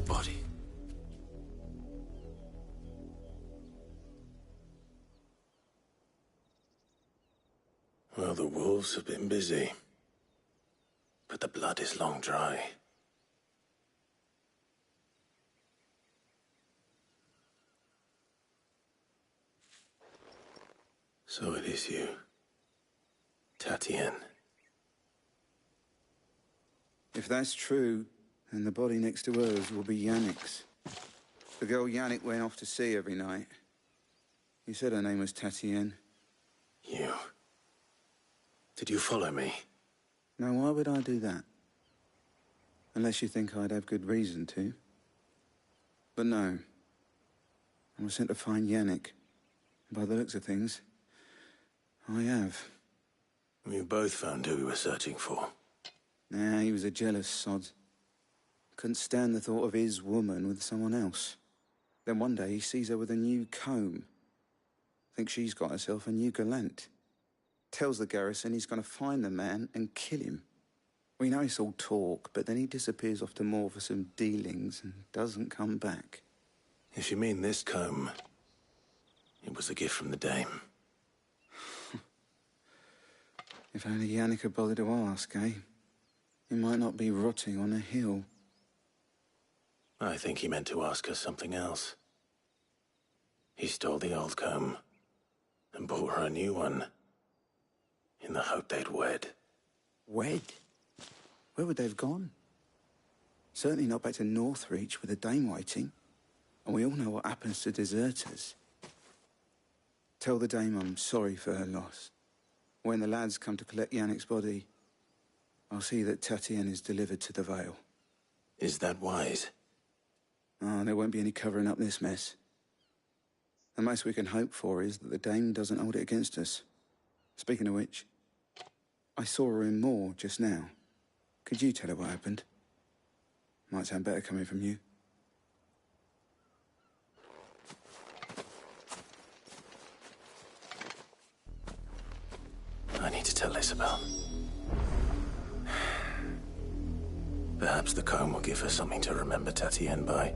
Body. Well, the wolves have been busy. But the blood is long dry. So it is you, Tatienne. If that's true, then the body next to hers will be Yannick's. The girl Yannick went off to see every night. He said her name was Tatienne. You. Did you follow me? Now, why would I do that? Unless you think I'd have good reason to. But no. I was sent to find Yannick. And by the looks of things, I have. We both found who we were searching for. Nah, he was a jealous sod. Couldn't stand the thought of his woman with someone else. Then one day he sees her with a new comb. Thinks she's got herself a new gallant. Tells the garrison he's going to find the man and kill him. We know it's all talk, but then he disappears off to Moor for some dealings and doesn't come back. If you mean this comb, it was a gift from the dame. If only Yannick had bothered to ask, eh? He might not be rotting on a hill. I think he meant to ask her something else. He stole the old comb and bought her a new one in the hope they'd wed. Wed? Where would they have gone? Certainly not back to Northreach with a dame waiting. And we all know what happens to deserters. Tell the dame I'm sorry for her loss. When the lads come to collect Yannick's body, I'll see that Tatienne is delivered to the Vale. Is that wise? Oh, there won't be any covering up this mess. The most we can hope for is that the dame doesn't hold it against us. Speaking of which, I saw her in Moor just now. Could you tell her what happened? Might sound better coming from you. I need to tell Isabel. Perhaps the comb will give her something to remember Tatienne by.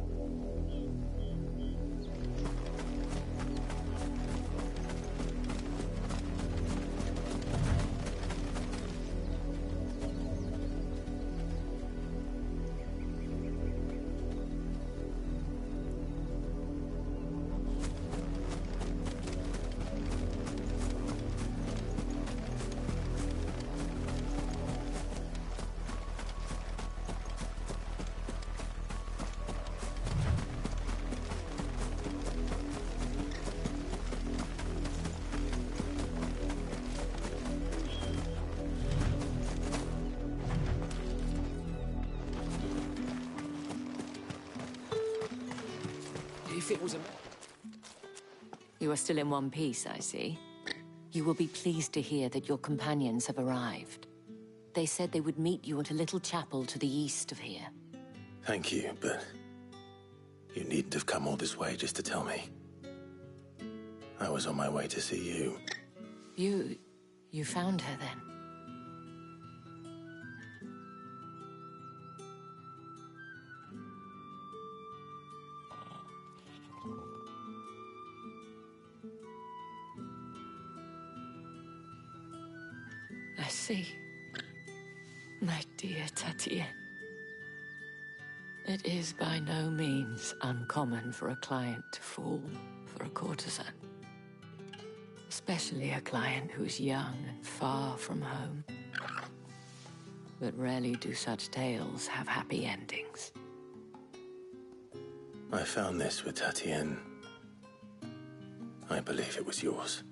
if it was a... You are still in one piece, I see. You will be pleased to hear that your companions have arrived. They said they would meet you at a little chapel to the east of here. Thank you, but you needn't have come all this way just to tell me. I was on my way to see you. You found her then? I see. My dear Tatienne. It is by no means uncommon for a client to fall for a courtesan. Especially a client who's young and far from home. But rarely do such tales have happy endings. I found this with Tatienne. I believe it was yours.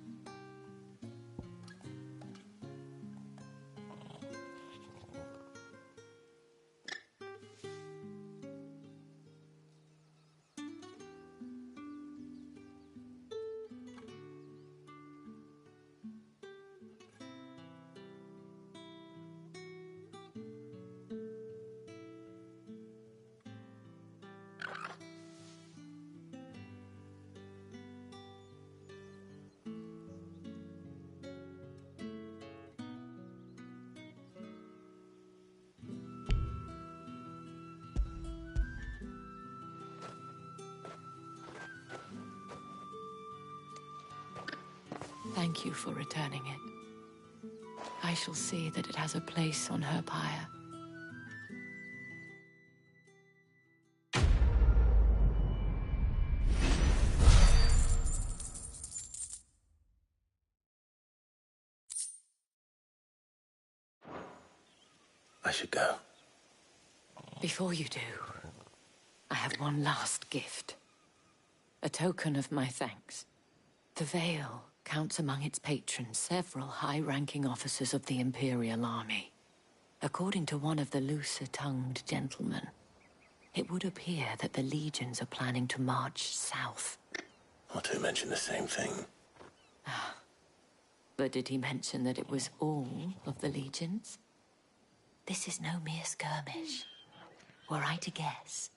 Thank you for returning it. I shall see that it has a place on her pyre. I should go. Before you do, I have one last gift. A token of my thanks. The Vale counts among its patrons several high-ranking officers of the Imperial Army. According to one of the looser-tongued gentlemen, it would appear that the legions are planning to march south. Or to mention the same thing. But did he mention that it was all of the legions? This is no mere skirmish. Were I to guess,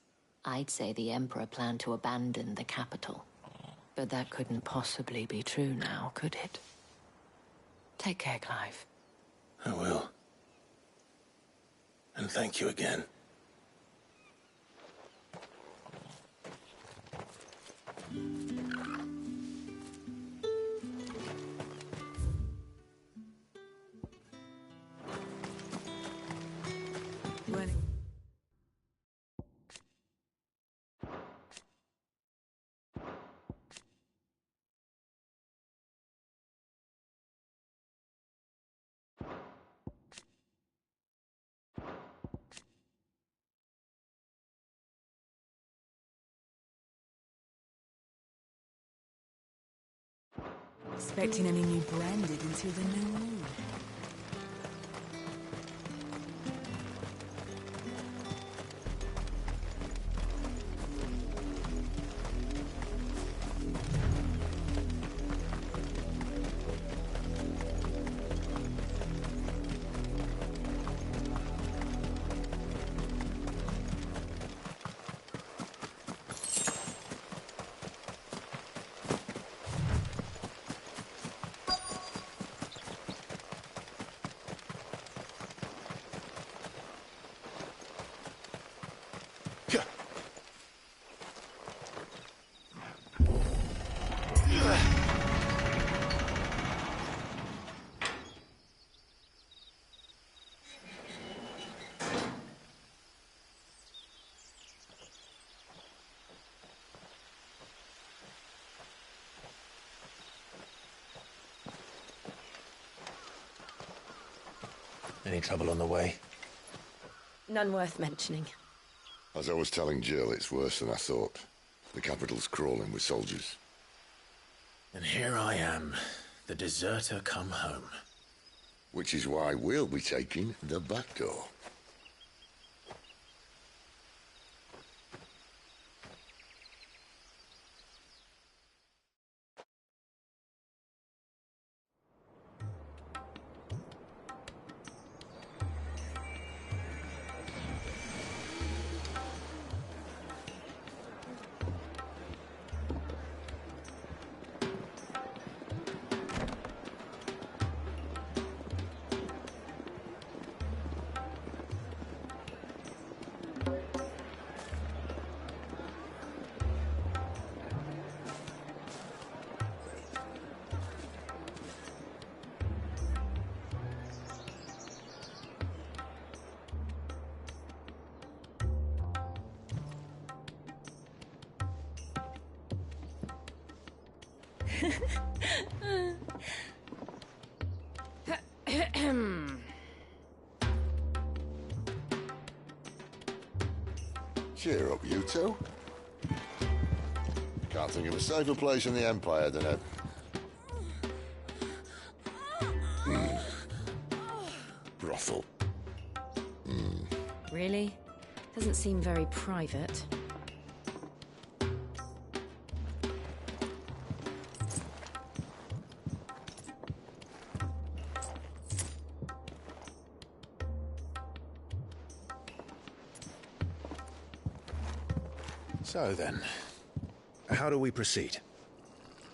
I'd say the Emperor planned to abandon the capital. But that couldn't possibly be true now, could it? Take care, Clive. I will. And thank you again. Expecting any new branded until the new moon. Any trouble on the way? None worth mentioning. As I was telling Jill, it's worse than I thought. The capital's crawling with soldiers. And here I am, the deserter come home. Which is why we'll be taking the back door. Cheer up, you two. Can't think of a safer place in the Empire than a... brothel. Really? Doesn't seem very private. So then, how do we proceed?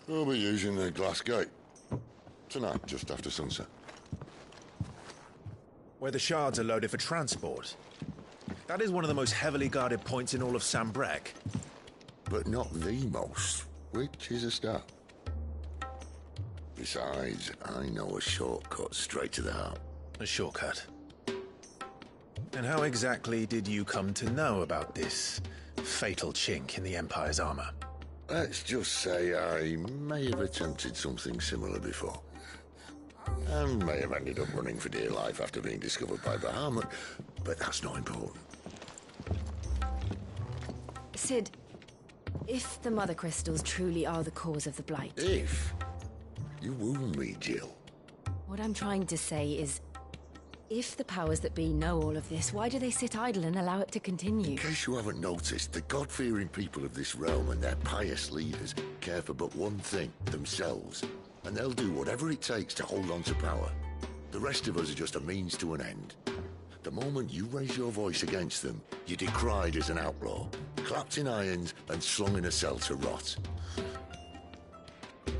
We'll be using the glass gate. Tonight, just after sunset. Where the shards are loaded for transport. That is one of the most heavily guarded points in all of Sambrec. But not the most, which is a start. Besides, I know a shortcut straight to the heart. A shortcut? And how exactly did you come to know about this fatal chink in the Empire's armor? Let's just say I may have attempted something similar before. And may have ended up running for dear life after being discovered by Bahamut, but that's not important. Sid, if the Mother Crystals truly are the cause of the Blight... If? You wound me, Jill. What I'm trying to say is, if the powers that be know all of this, why do they sit idle and allow it to continue? In case you haven't noticed, the God-fearing people of this realm and their pious leaders care for but one thing, themselves. And they'll do whatever it takes to hold on to power. The rest of us are just a means to an end. The moment you raise your voice against them, you're decried as an outlaw, clapped in irons and slung in a cell to rot.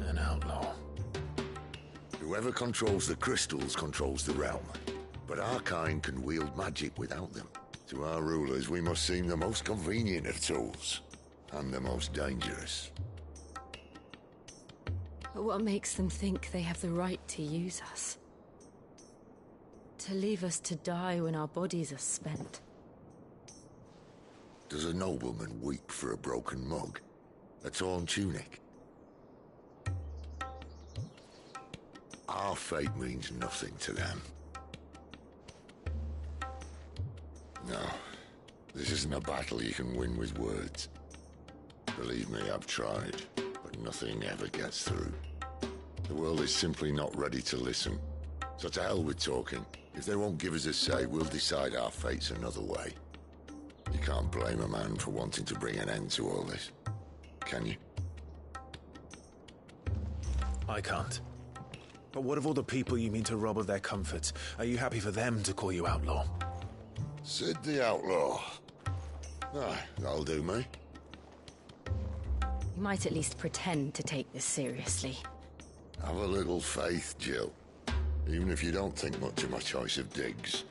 An outlaw. Whoever controls the crystals controls the realm. But our kind can wield magic without them. To our rulers, we must seem the most convenient of tools, and the most dangerous. But what makes them think they have the right to use us? To leave us to die when our bodies are spent? Does a nobleman weep for a broken mug? A torn tunic? Our fate means nothing to them. No, this isn't a battle you can win with words. Believe me, I've tried, but nothing ever gets through. The world is simply not ready to listen. So to hell with talking. If they won't give us a say, we'll decide our fates another way. You can't blame a man for wanting to bring an end to all this, can you? I can't. But what of all the people you mean to rob of their comforts? Are you happy for them to call you outlaw? Sid the Outlaw. Aye, that'll do me. You might at least pretend to take this seriously. Have a little faith, Jill. Even if you don't think much of my choice of digs.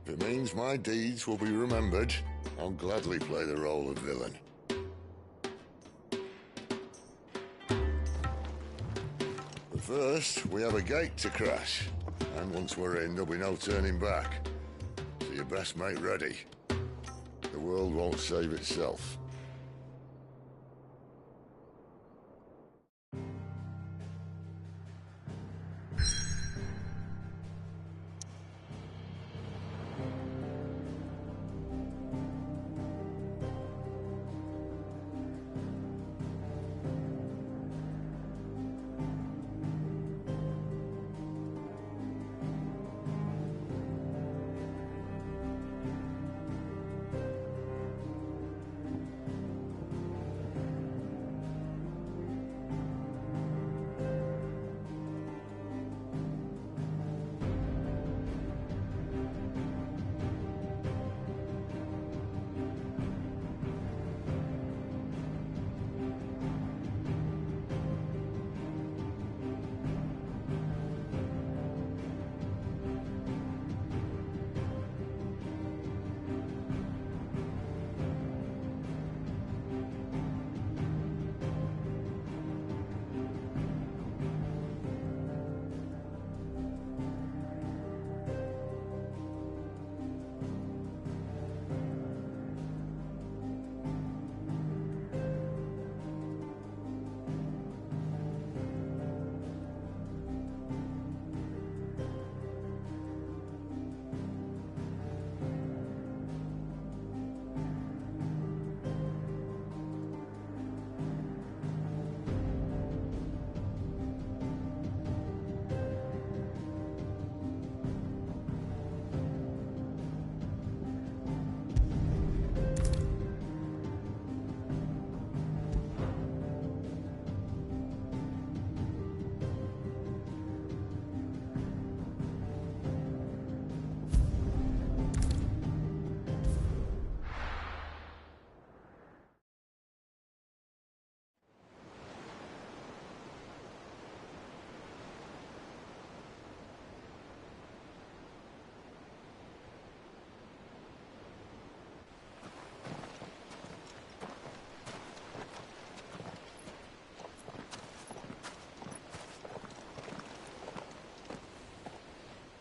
If it means my deeds will be remembered, I'll gladly play the role of villain. But first, we have a gate to crash. And once we're in, there'll be no turning back. So you best make ready. The world won't save itself.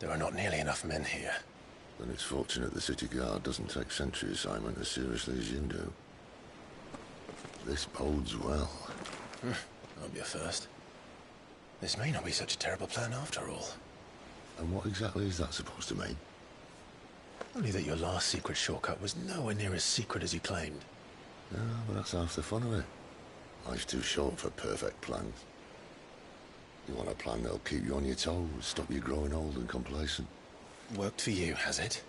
There are not nearly enough men here. Then it's fortunate the city guard doesn't take sentry assignment as seriously as you do. This bodes well. That'll be a first. This may not be such a terrible plan after all. And what exactly is that supposed to mean? Only that your last secret shortcut was nowhere near as secret as you claimed. Yeah, but that's half the fun of it. Life's too short for perfect plans. You want a plan that'll keep you on your toes, stop you growing old and complacent. Worked for you, has it?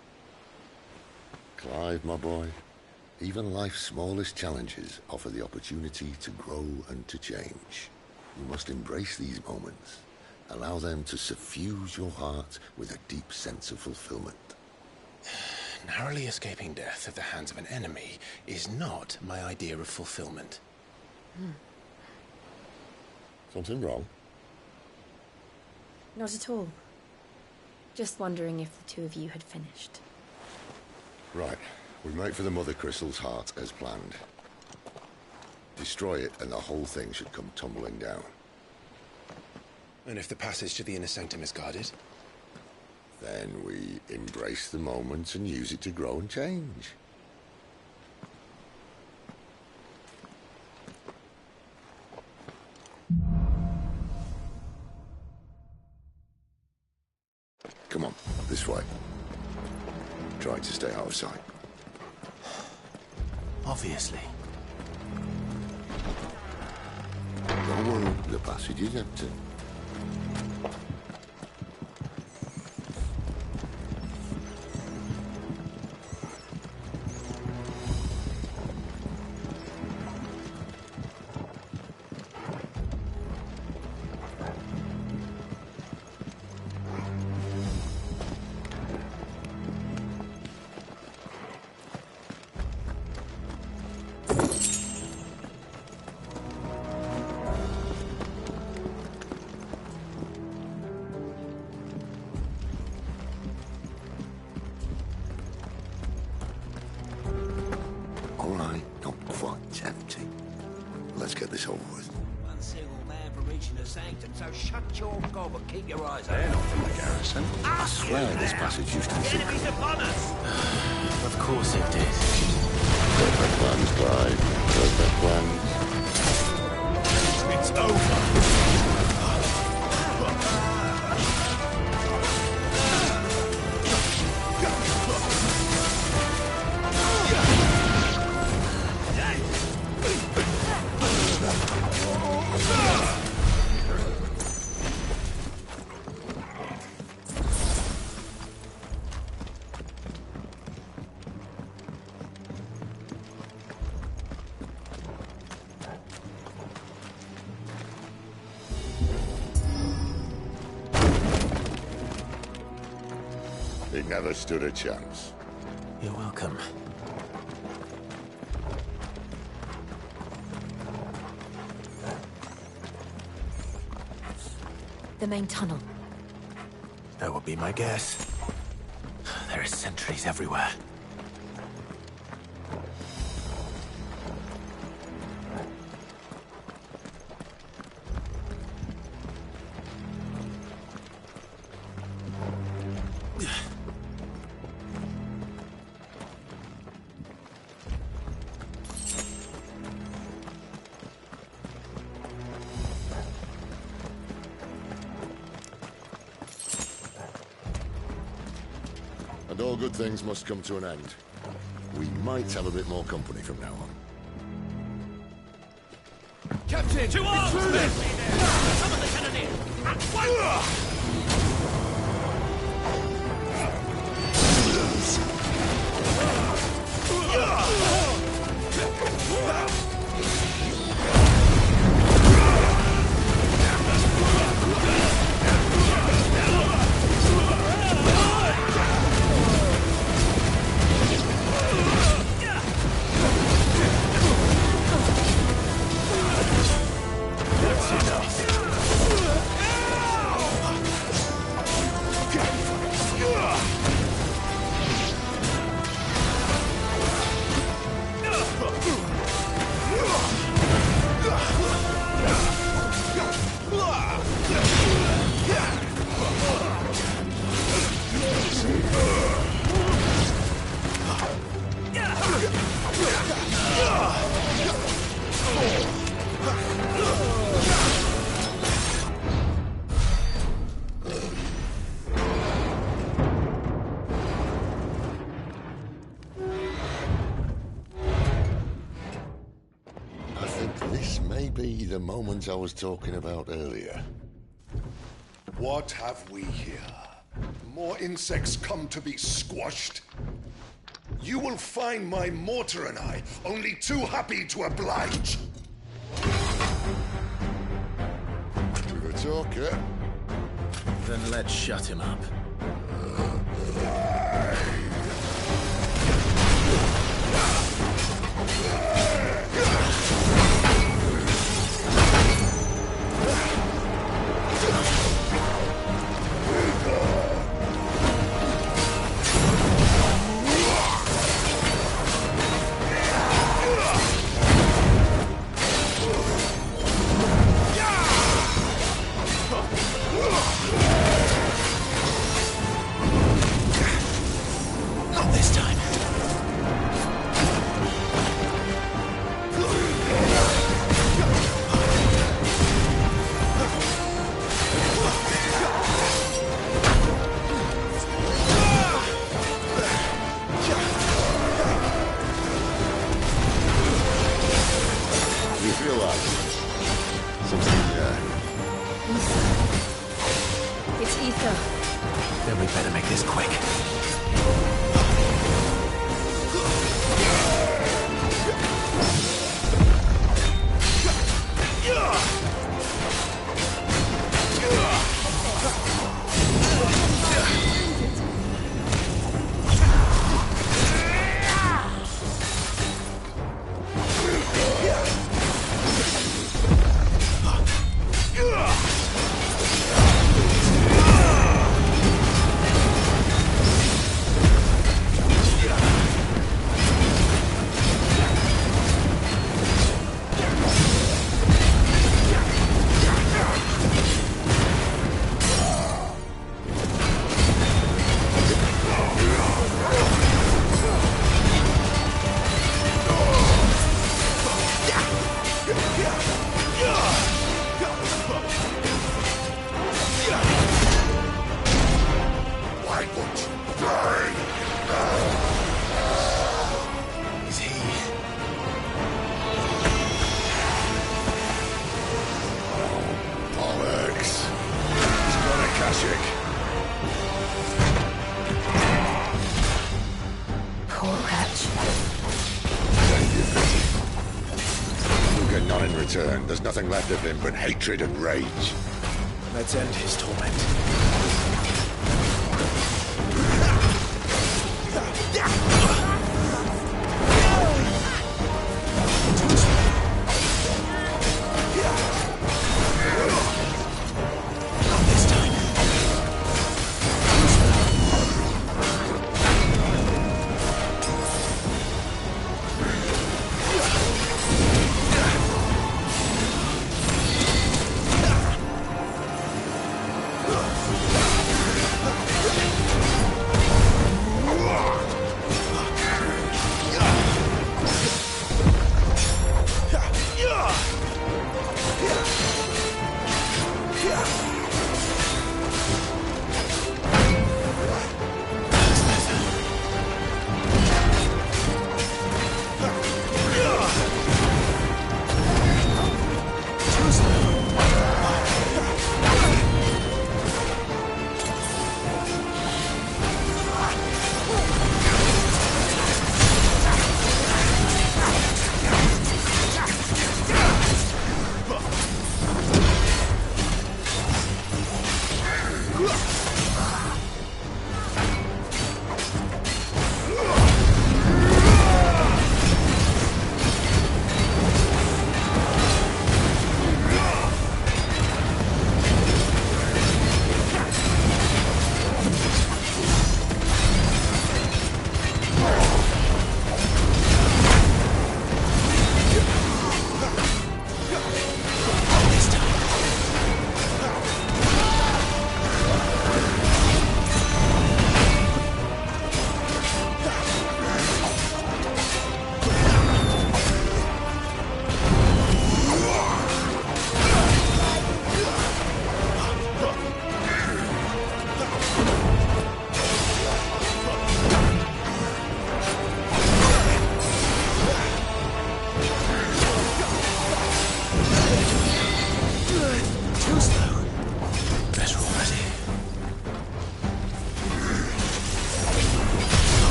Clive, my boy, even life's smallest challenges offer the opportunity to grow and to change. You must embrace these moments. Allow them to suffuse your heart with a deep sense of fulfillment. Narrowly escaping death at the hands of an enemy is not my idea of fulfillment. Something wrong? Not at all. Just wondering if the two of you had finished. Right. We make for the Mother Crystal's heart as planned. Destroy it and the whole thing should come tumbling down. And if the passage to the inner sanctum is guarded? Then we embrace the moment and use it to grow and change. Come on, this way. Try to stay out of sight. Obviously. Don't worry, the passage is empty. Let's get this over with. One single man for reaching the sanctum, so shut your gob and keep your eyes They're open. not from the garrison. I swear this passage used to be secret. Enemies upon us! Of course it did. Perfect plans, Clive. Perfect plans. It's over. He never stood a chance. You're welcome. The main tunnel. That would be my guess. There are sentries everywhere. And all good things must come to an end. We might have a bit more company from now on. Captain! To arms! Summon the cannoneer! At once! That's enough. the moment I was talking about earlier. What have we here? More insects come to be squashed? You will find my mortar and I only too happy to oblige. With a talker. Then let's shut him up. Not this time. You feel like something, It's ether. Then we better make this quick. Why won't you die? Is he? bollocks. He's got a Kashyyyk. Poor wretch. Thank you, Betty. You'll get none in return. There's nothing left of him but hatred and rage. Let's end his torment. Not this time.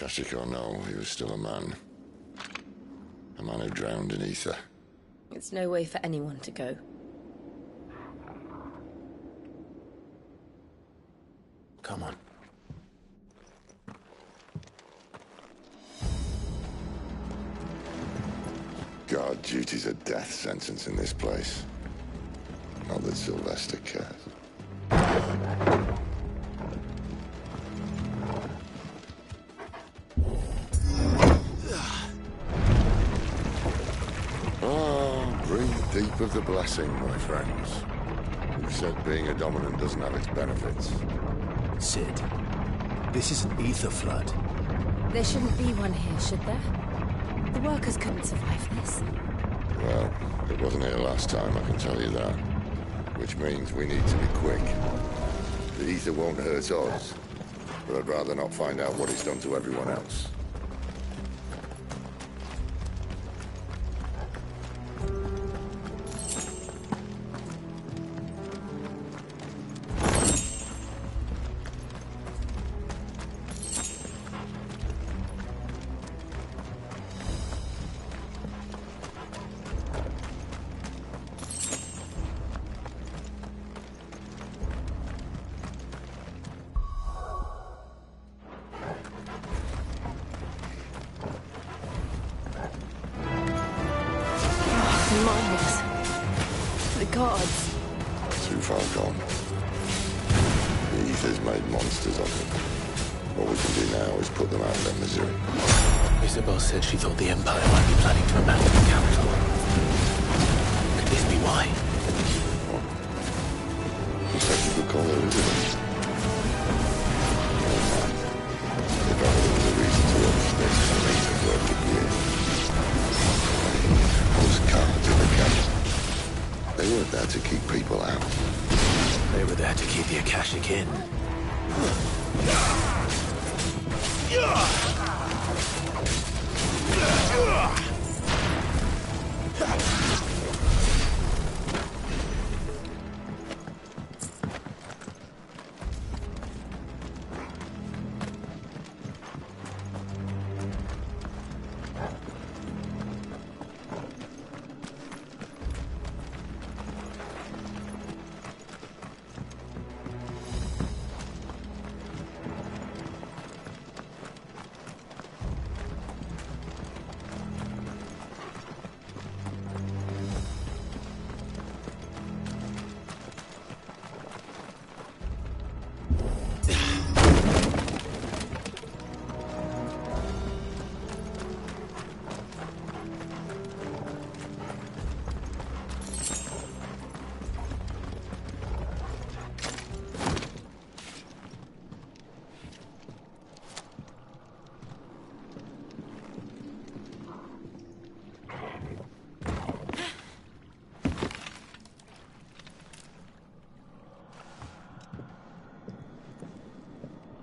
Tragic or no, he was still a man. A man who drowned in ether. It's no way for anyone to go. Come on. Guard duty's a death sentence in this place. Not that Sylvester cares. Oh, breathe deep of the blessing, my friends. Who said being a dominant doesn't have its benefits? Sid, this is an ether flood. There shouldn't be one here, should there? The workers couldn't survive this. Well, it wasn't here last time, I can tell you that. Which means we need to be quick. The ether won't hurt us, but I'd rather not find out what it's done to everyone else. The gods. Too far gone. The ether's made monsters of them. What we can do now is put them out of their misery. Isabel said she thought the Empire might be planning to abandon the capital. Could this be why? Looks like you could call her Elizabeth. If ever there was a reason to watch this, I mean, it worked a year. Postcards in the camp. They weren't there to keep people out. They were there to keep the Akashic in.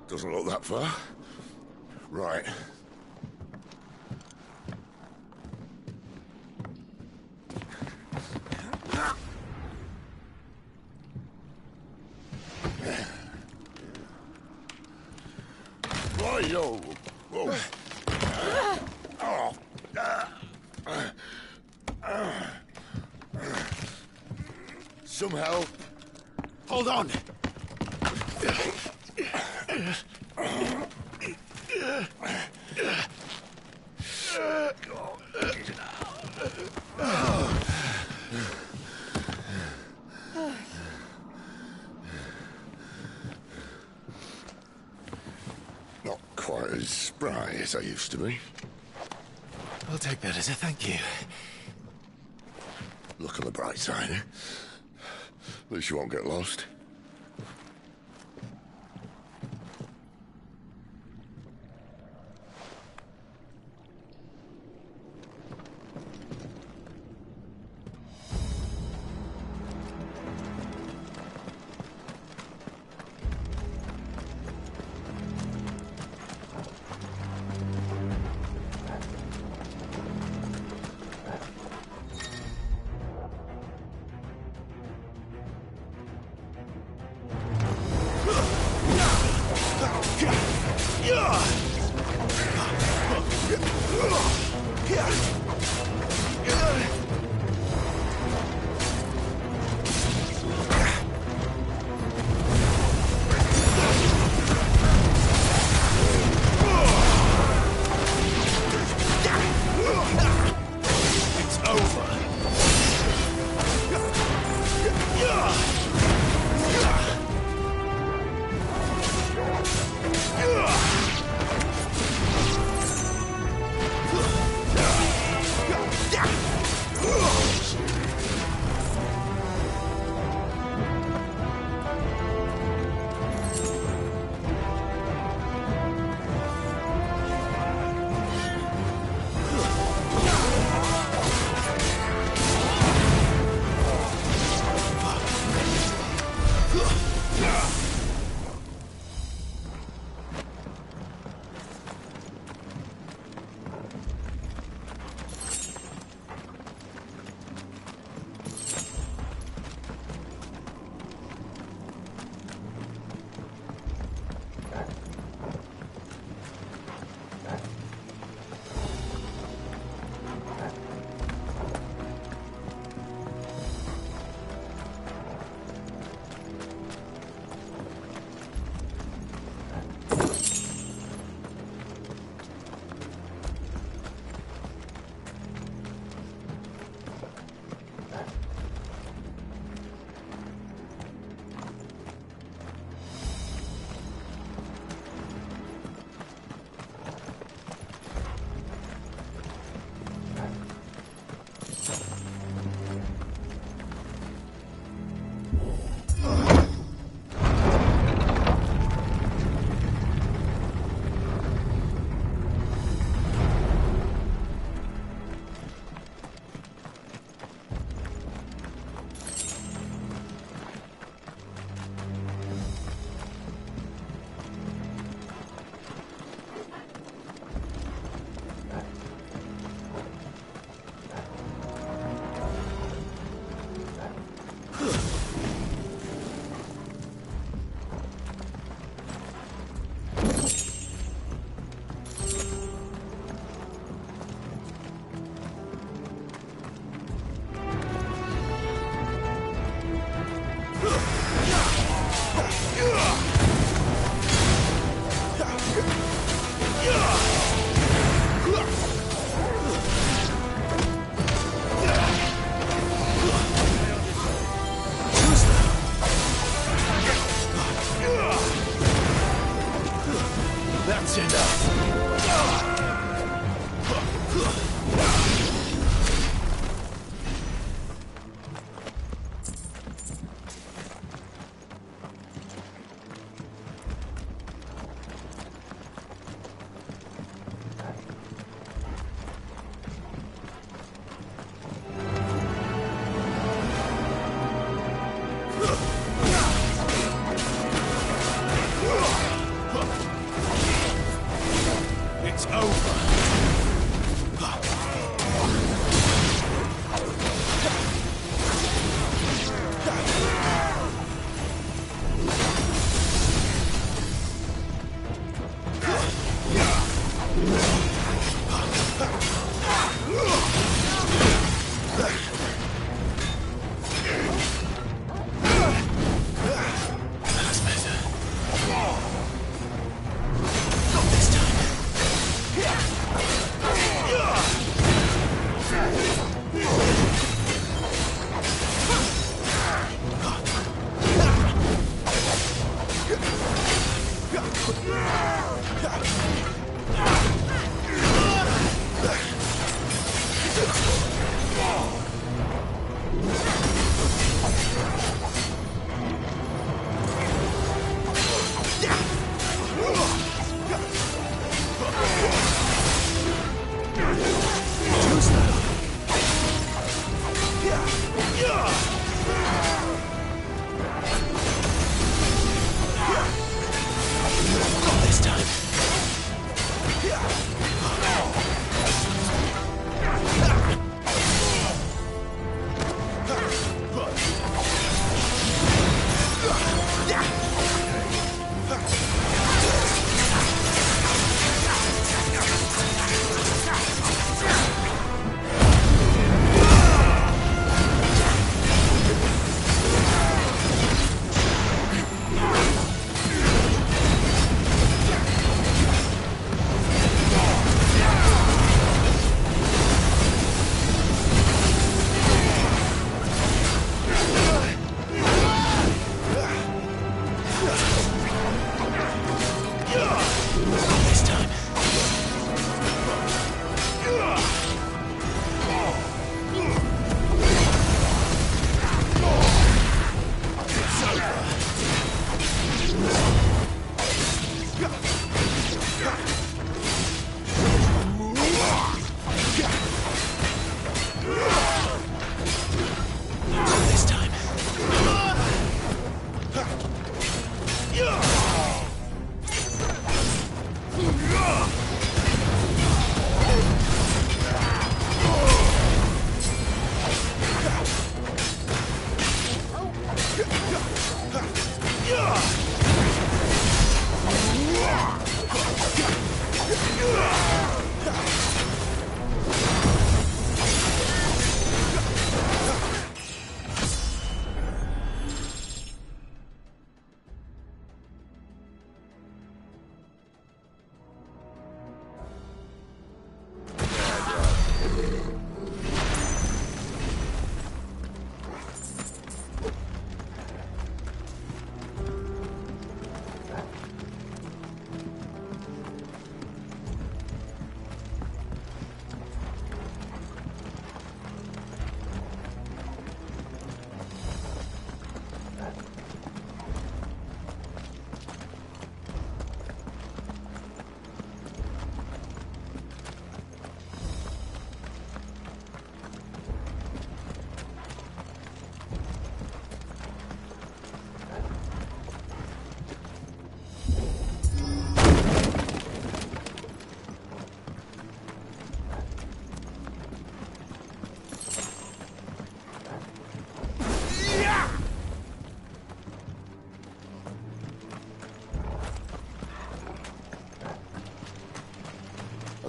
Doesn't look that far. Right. Right-o. Whoa. Some help. Hold on! Not quite as spry as I used to be. I'll take that as a thank you. Look on the bright side, eh? At least you won't get lost.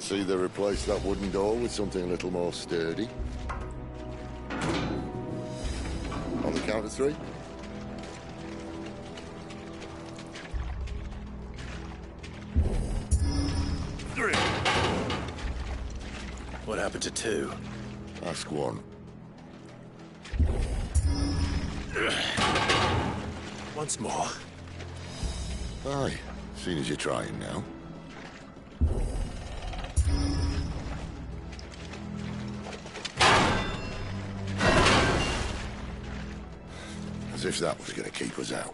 See they replace that wooden door with something a little more sturdy. On the count of 3. What happened to 2? Ask 1. Once more. Aye, seeing as you're trying now. As if that was going to keep us out.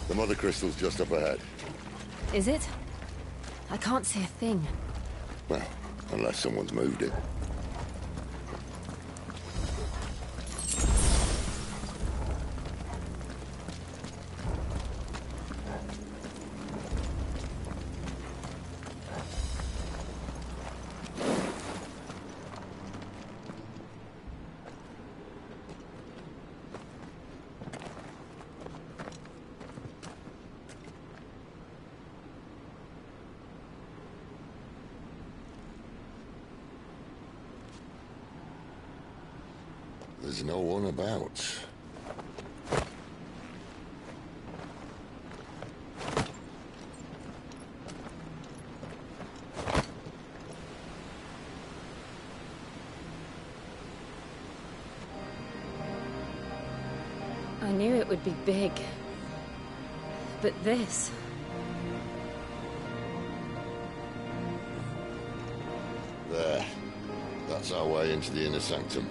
The mother crystal's just up ahead. Is it? I can't see a thing. Well, unless someone's moved it. There's no one about. I knew it would be big. But this... There. That's our way into the inner sanctum.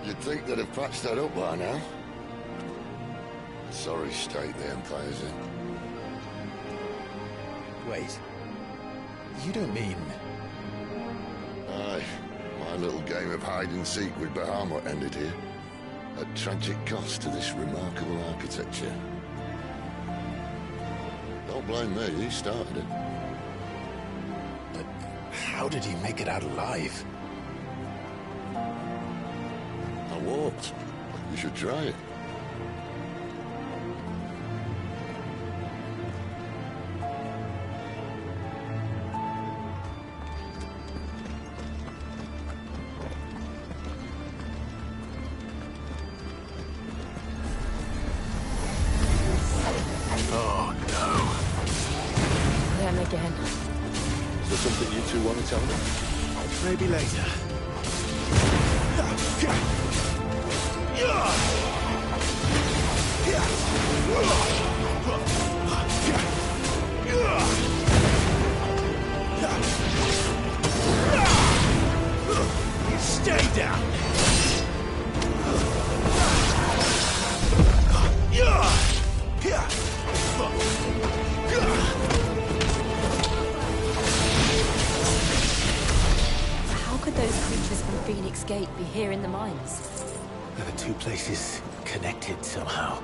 You'd think they'd have patched that up by now. Sorry state the Empire's in. Wait. You don't mean... Aye. My little game of hide-and-seek with Bahamut ended here. At tragic cost to this remarkable architecture. Don't blame me, he started it. But how did he make it out alive? I walked. You should try it. Oh, no. Them again. Is there something you two want to tell me? Maybe later. You stay down. How could those creatures from Phoenix Gate be here in the mines? Are the two places connected somehow?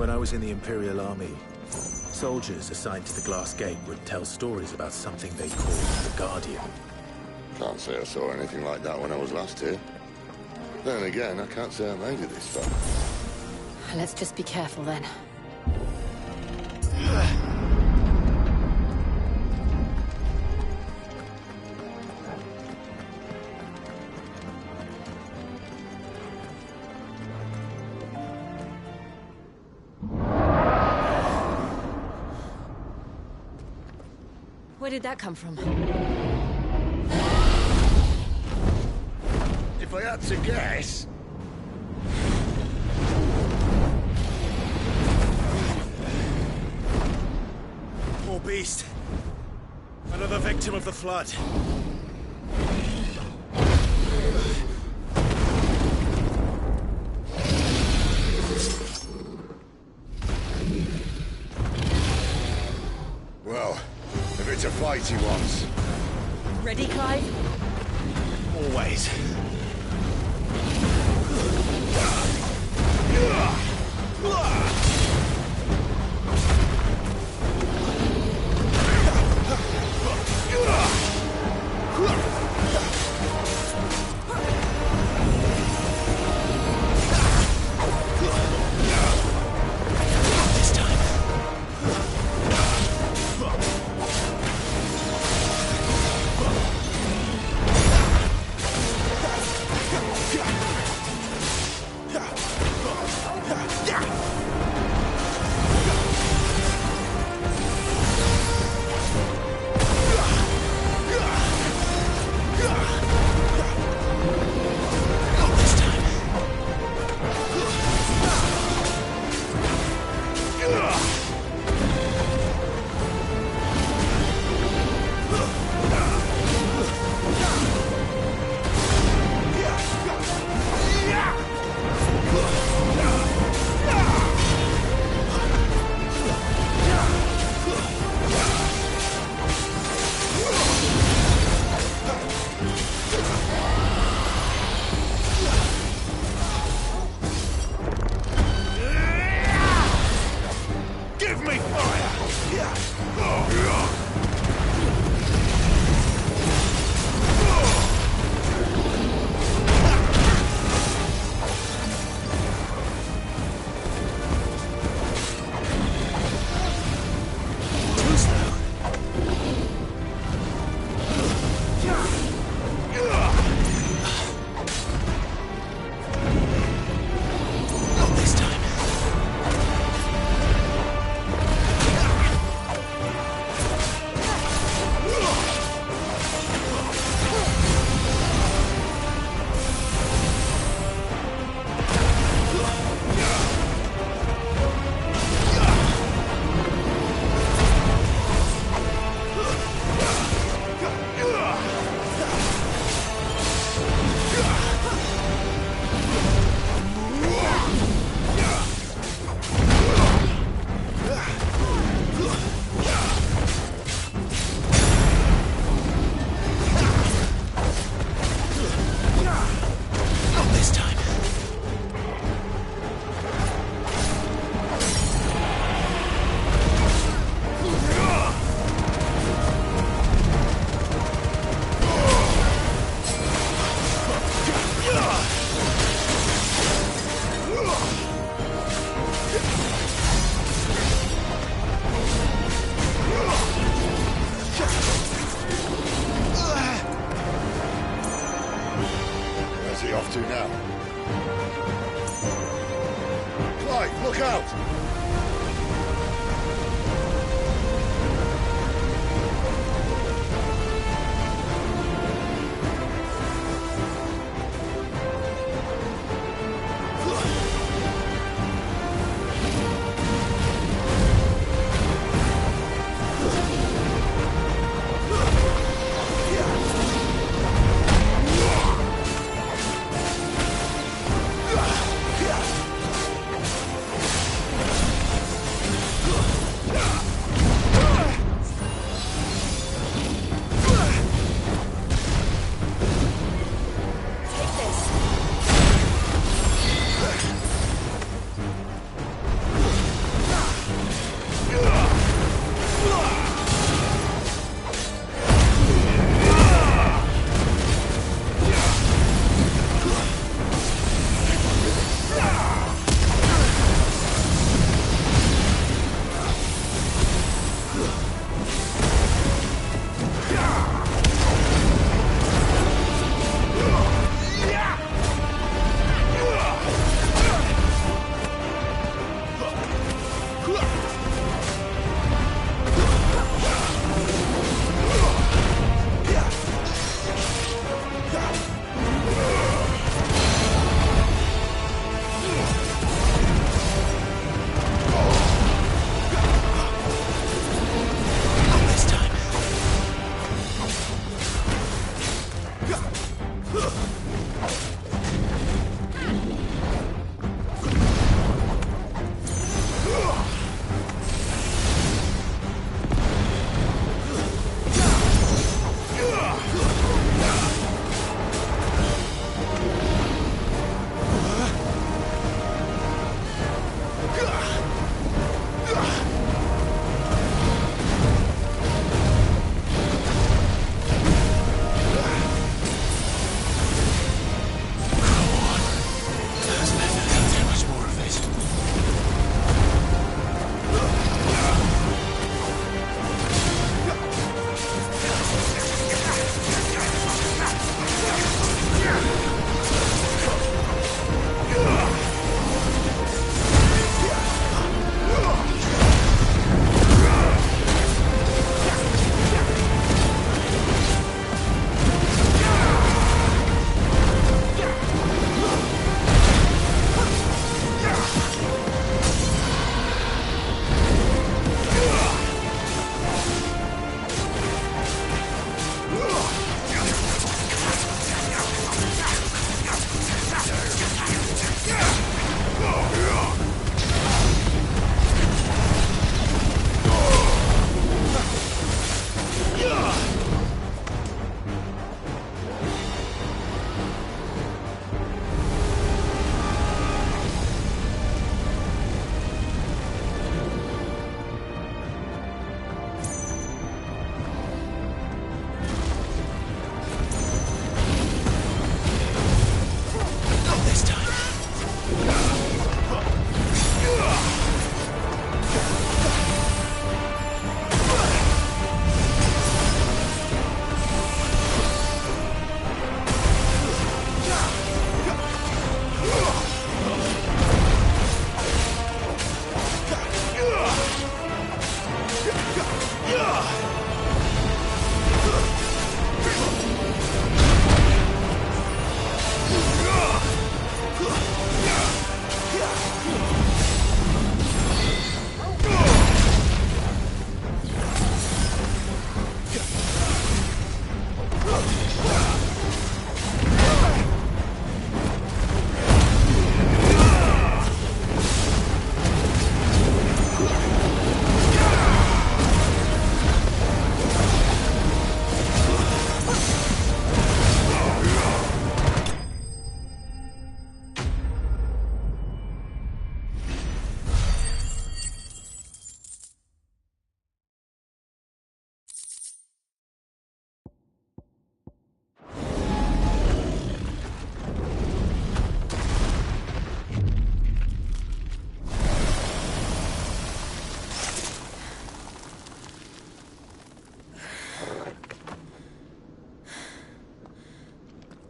When I was in the Imperial Army, soldiers assigned to the Glass Gate would tell stories about something they called the Guardian. Can't say I saw anything like that when I was last here. Then again, I can't say I made it this far. Let's just be careful then. Where did that come from? If I had to guess... Poor beast. Another victim of the flood. Well, if it's a fight he wants. Ready, Clive? Always. Look out!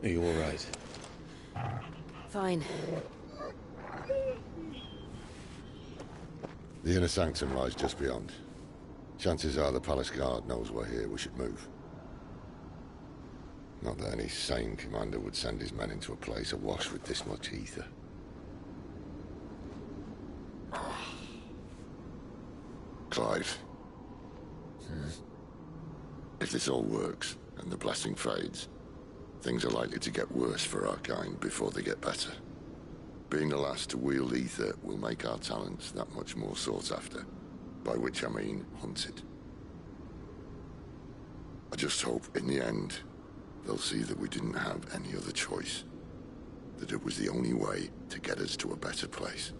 Are you all right? Fine. The inner sanctum lies just beyond. Chances are the palace guard knows we're here. We should move. Not that any sane commander would send his men into a place awash with this much ether. Clive. If this all works, and the blessing fades, things are likely to get worse for our kind before they get better. Being the last to wield ether will make our talents that much more sought after. By which I mean hunted. I just hope, in the end, they'll see that we didn't have any other choice. That it was the only way to get us to a better place.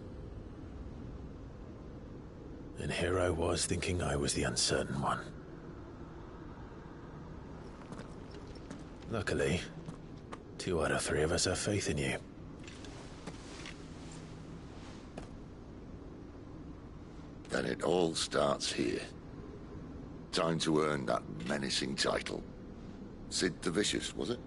And here I was thinking I was the uncertain one. Luckily, 2 out of 3 of us have faith in you. Then it all starts here. Time to earn that menacing title. Sid the Vicious, was it?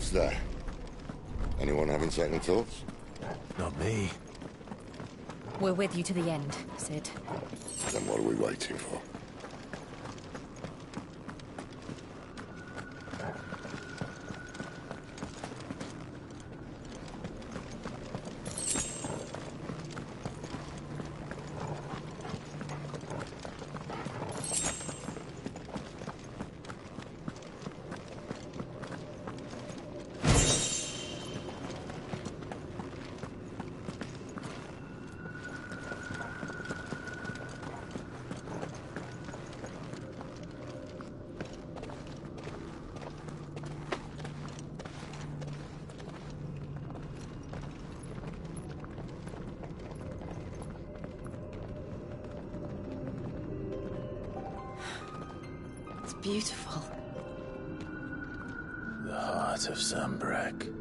else there? Anyone having second thoughts? Not me. We're with you to the end, Sid. Then what are we waiting for? Beautiful. The heart of Zambrak.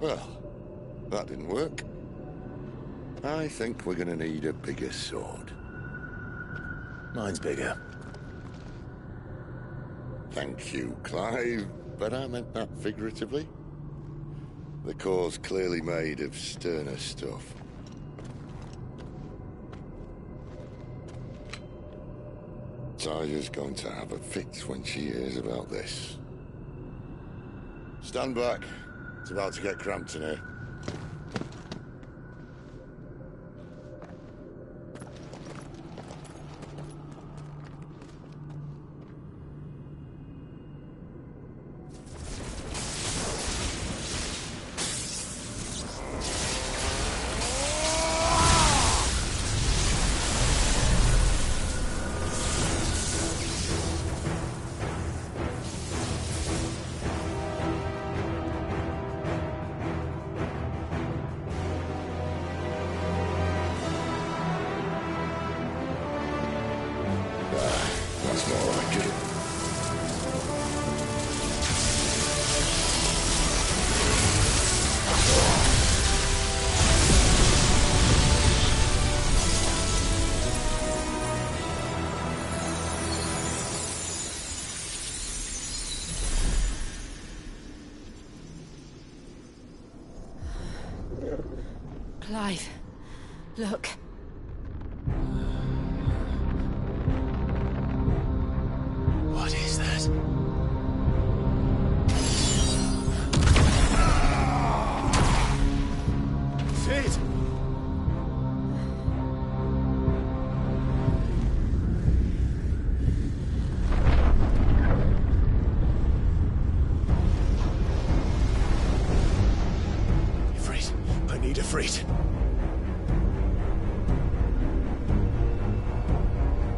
Well, that didn't work. I think we're gonna need a bigger sword. Mine's bigger. Thank you, Clive, but I meant that figuratively. The core's clearly made of sterner stuff. Taya's going to have a fit when she hears about this. Stand back. It's about to get cramped in here. That's more like it. Clive, look. What is that? Sid! Ifrit, I need Ifrit.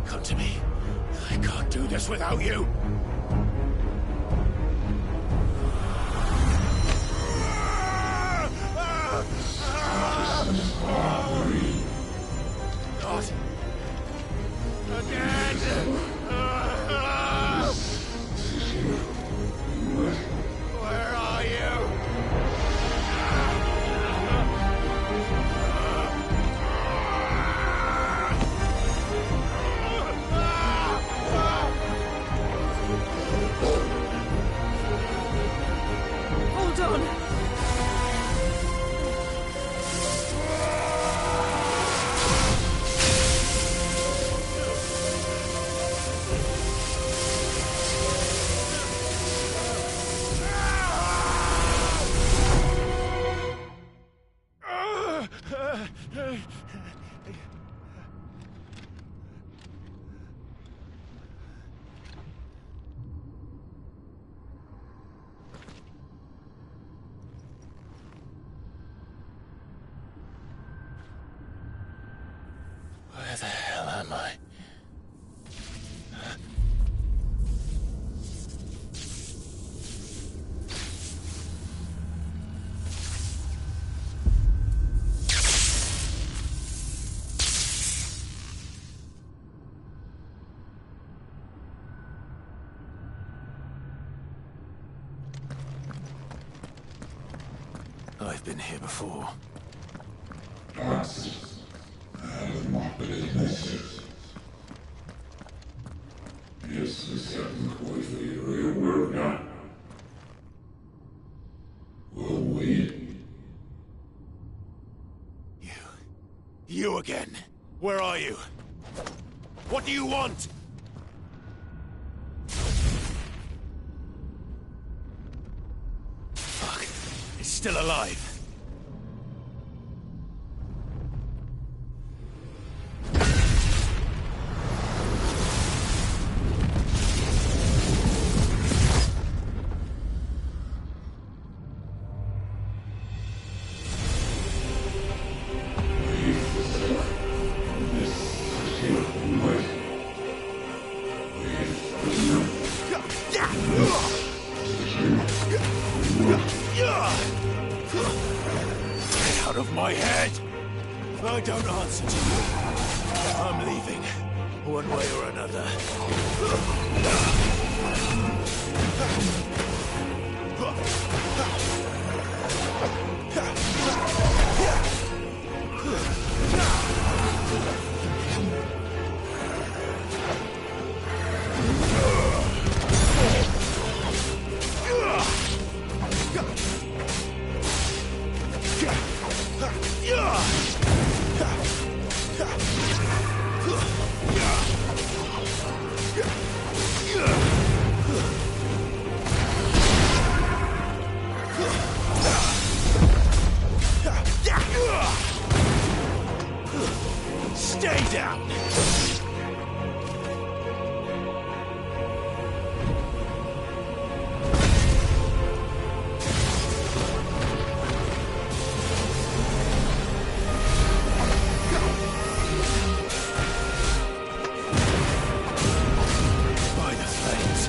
Come to me. I can't do this without you. Not again. Where are you? Hold on. Where the hell am I? I I've been here before. You again. Where are you? What do you want? Fuck. It's still alive. Get out of my head! I don't answer to you. I'm leaving, one way or another. Stay down! By the flames.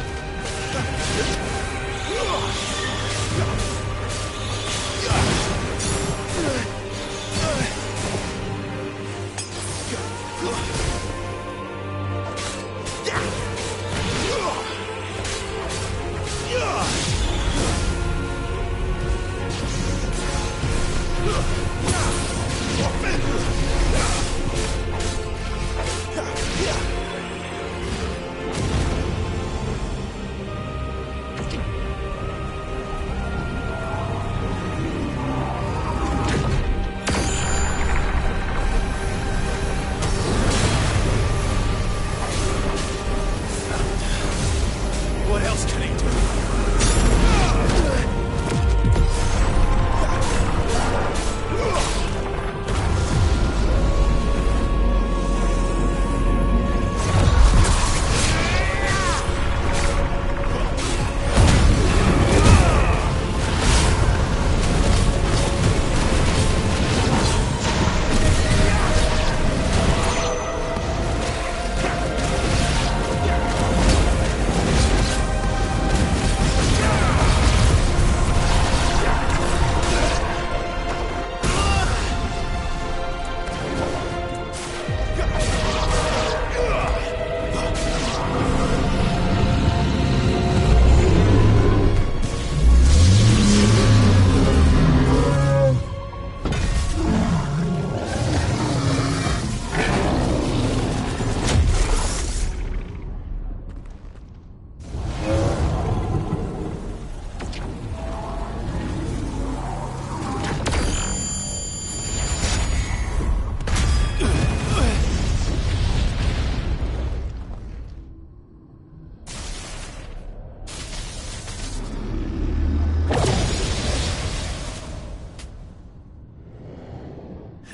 What else can he do?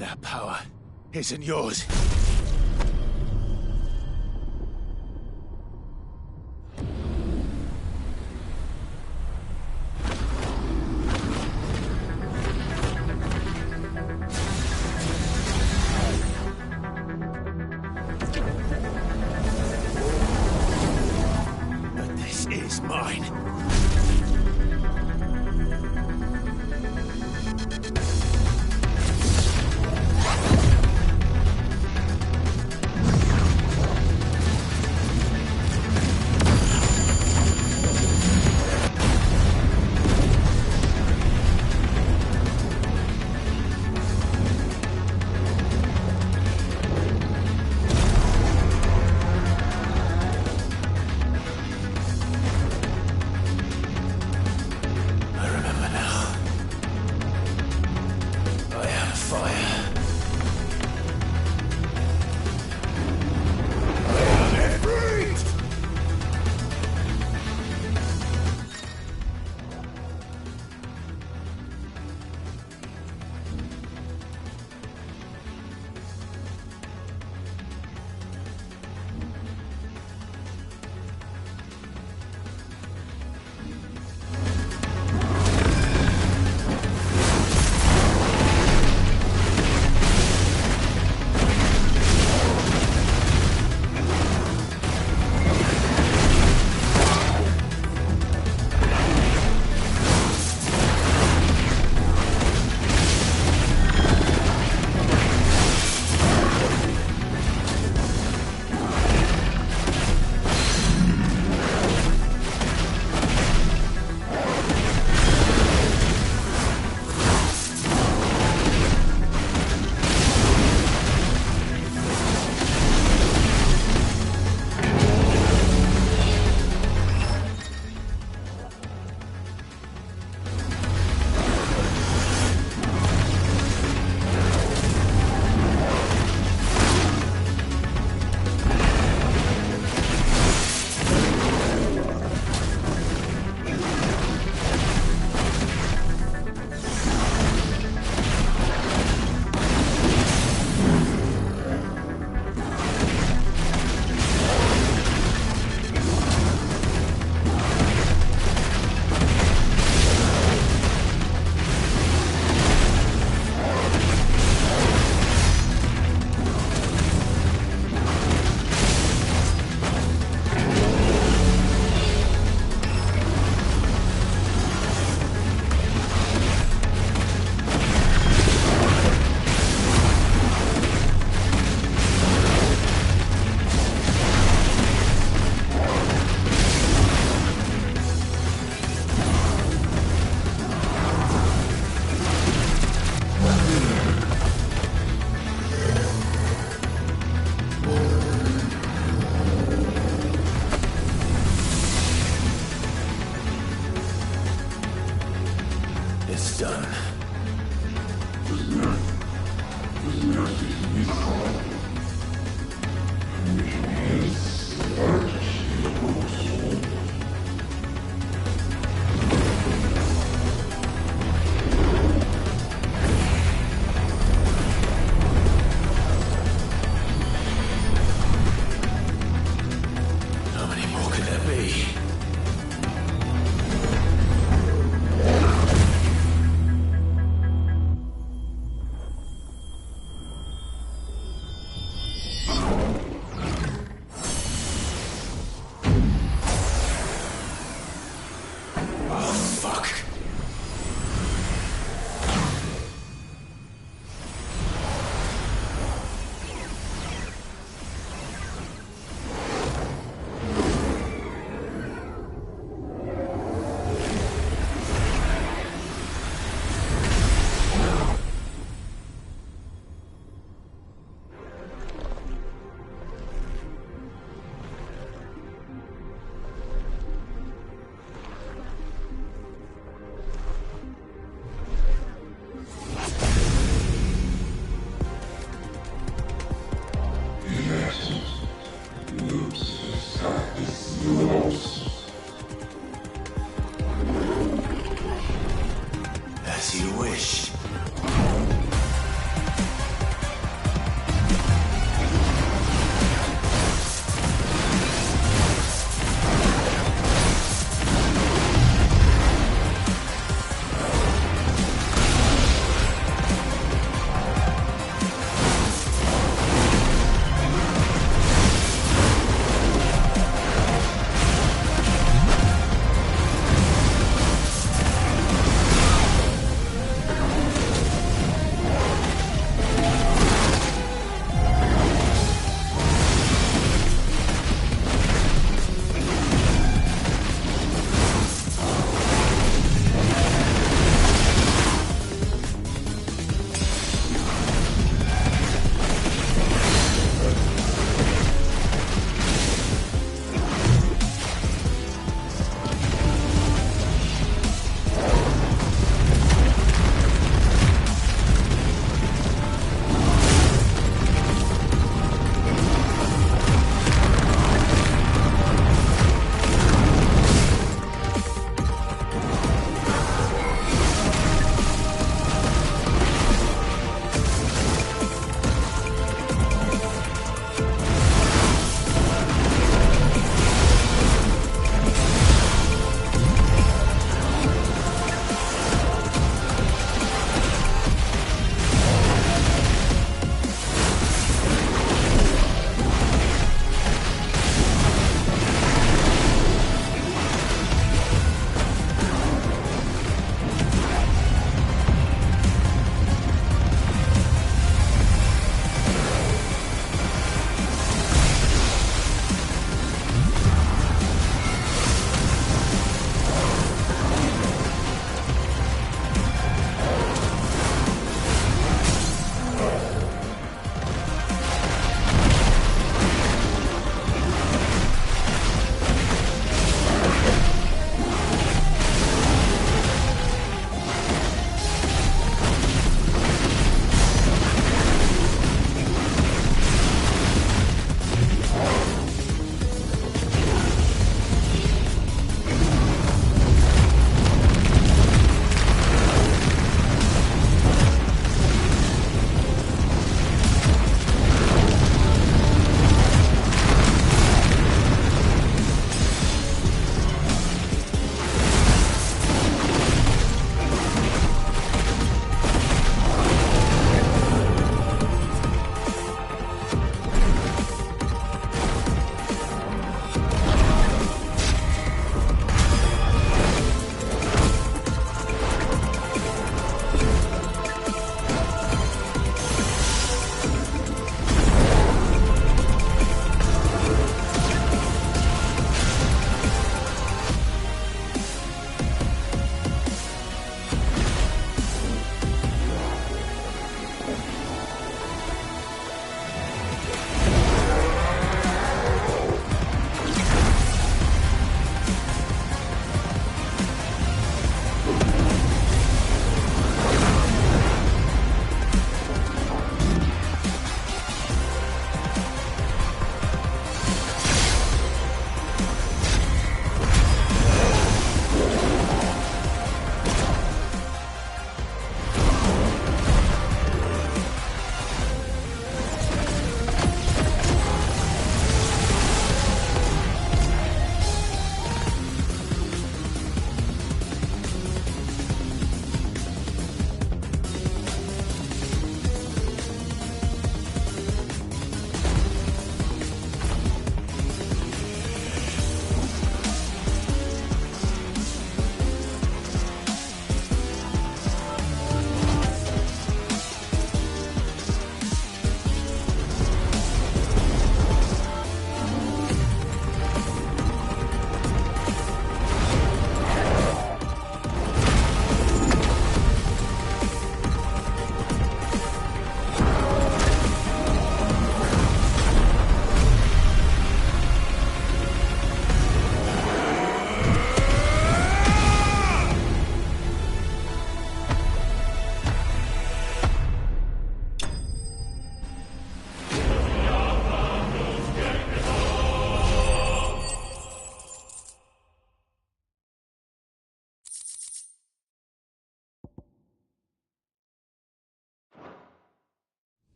That power isn't yours. But this is mine.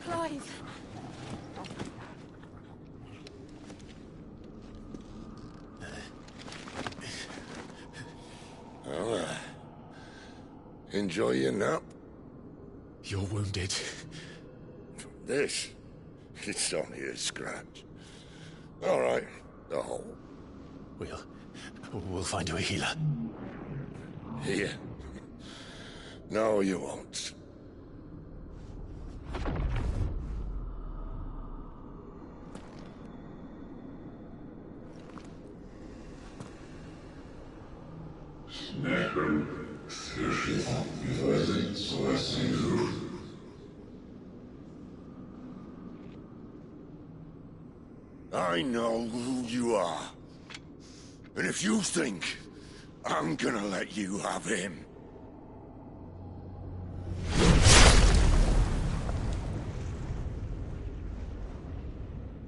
Clive. Well, enjoy your nap. You're wounded. This? It's only a scratch. All right, the hole. We'll find you a healer. Here. No, you won't. I know who you are. And if you think I'm gonna let you have him...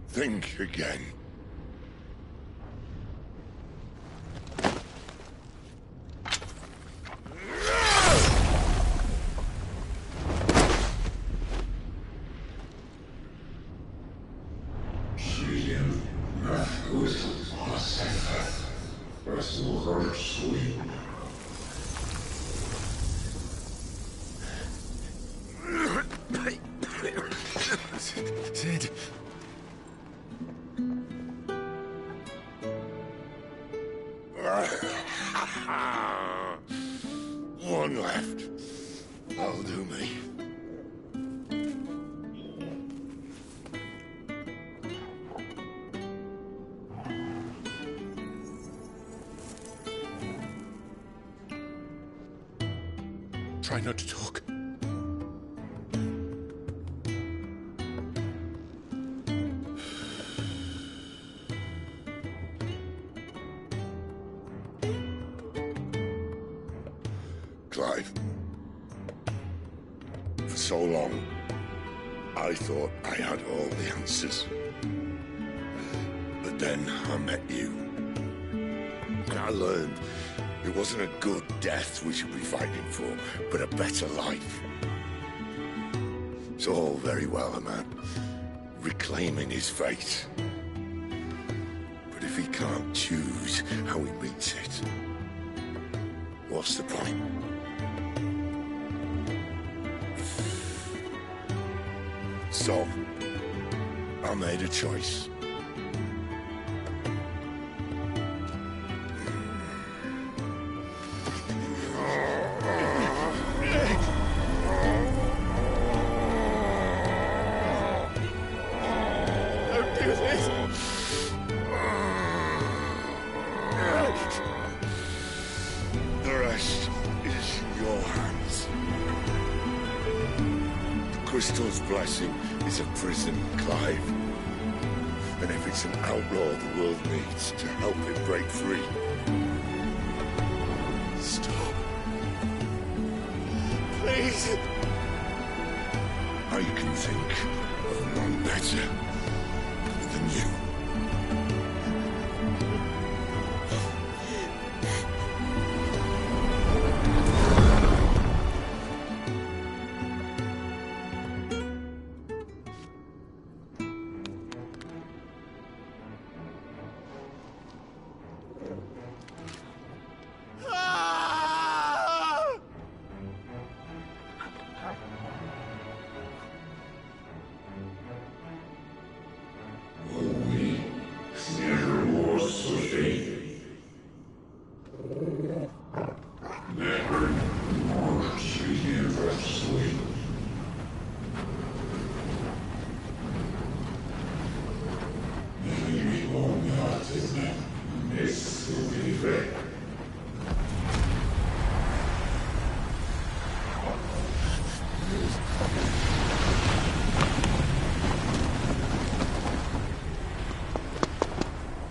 think again. Sid. One left. That'll do me. Try not to talk. Clive. For so long, I thought I had all the answers. But then I met you. And I learned it wasn't a good death we should be fighting for, but a better life. It's all very well, a man reclaiming his fate. But if he can't choose how he meets it, what's the point? So, I made a choice. Don't do this! The rest is in your hands. The Crystal's blessing is a prison, Clive. And if it's an outlaw the world needs to help it break free... Stop. Please. I can think of none better than you.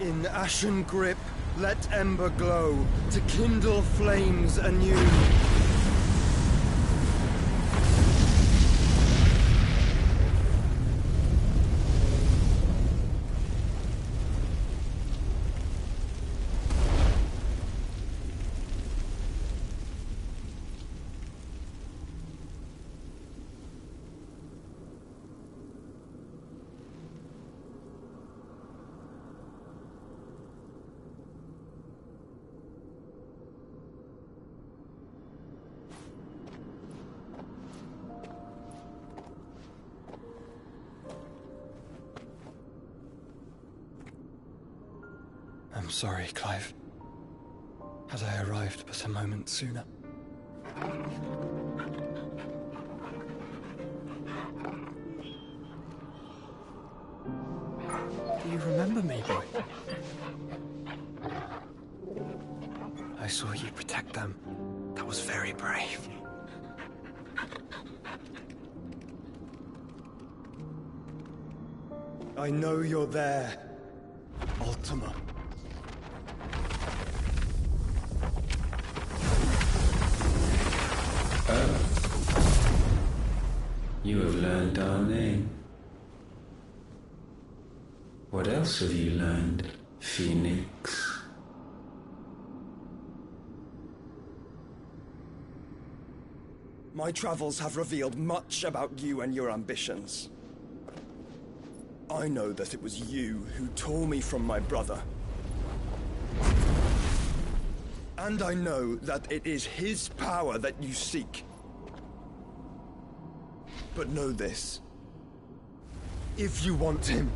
In ashen grip, let ember glow, to kindle flames anew. I'm sorry, Clive. Had I arrived but a moment sooner. Do you remember me, boy? I saw you protect them. That was very brave. I know you're there, Ultima. You have learned our name. What else have you learned, Phoenix? My travels have revealed much about you and your ambitions. I know that it was you who tore me from my brother. And I know that it is his power that you seek. But know this. If you want him,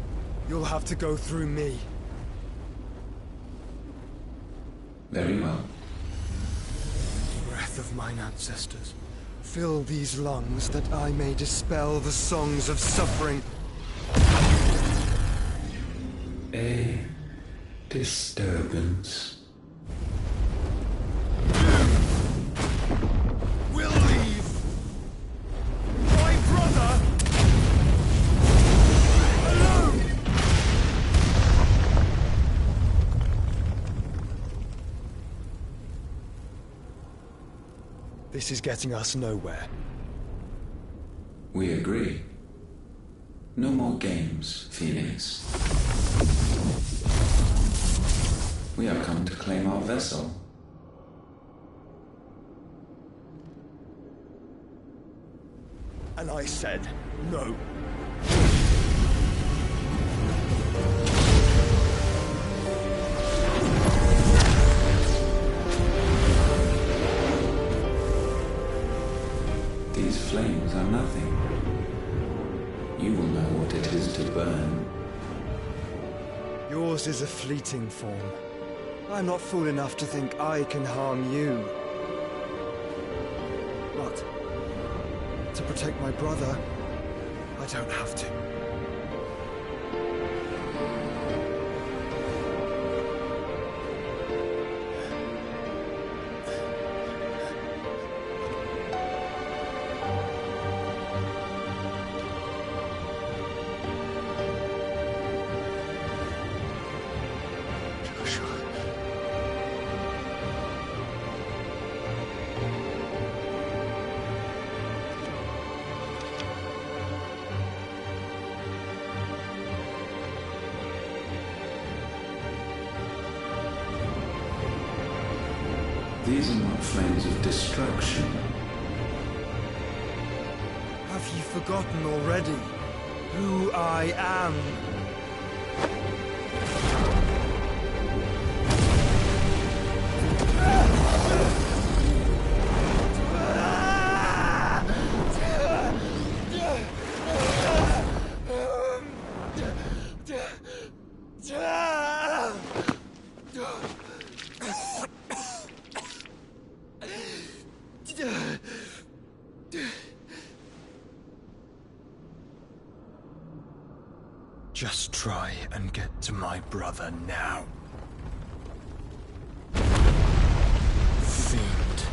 you'll have to go through me. Very well. Breath of mine ancestors, fill these lungs that I may dispel the songs of suffering. A disturbance. We'll leave. My brother alone. This is getting us nowhere. We agree. No more games, Phoenix. We have come to claim our vessel. And I said no. These flames are nothing. You will know what it is to burn. Yours is a fleeting form. I'm not fool enough to think I can harm you. But to protect my brother, I don't have to. These are not flames of destruction. Have you forgotten already who I am? Just try and get to my brother now. Fiend.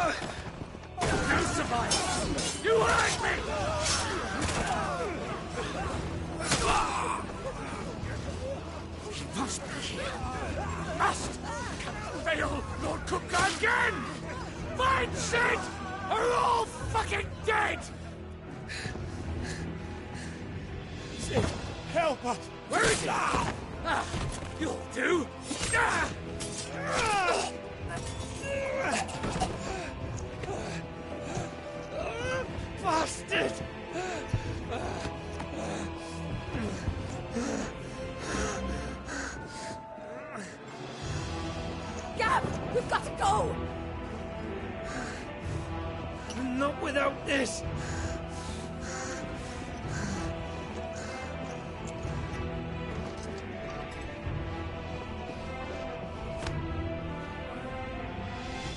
You survived! You hurt me! He must be here. Must! Fail Lord Cook again! Find Sid! Or you're all fucking dead! Sid, help us! Where is he? You'll do! Bastard! Gab! We've got to go! Not without this!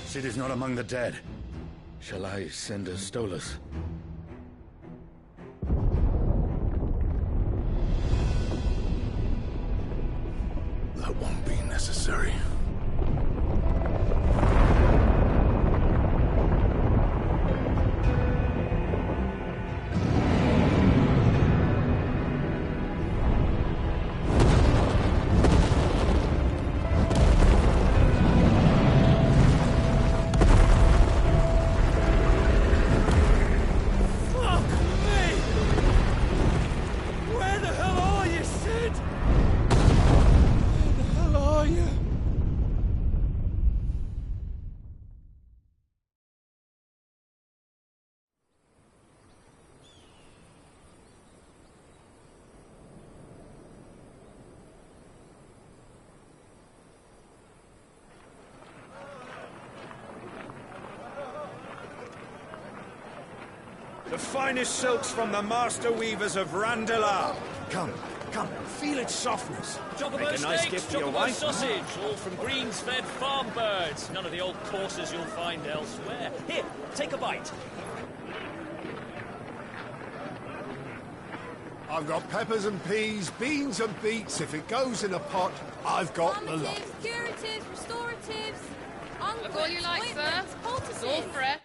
Sid is not among the dead. Shall I send a Stolas? That won't be necessary. The finest silks from the master weavers of Randalar. Come, feel its softness. Chocobo Make a nice steak, gift for your chocobo wife. sausage, all from greens-fed farm birds. None of the old courses you'll find elsewhere. Here, take a bite. I've got peppers and peas, beans and beets. If it goes in a pot, I've got the lot. Curatives, restoratives, Look all you like, sir. It's all for it.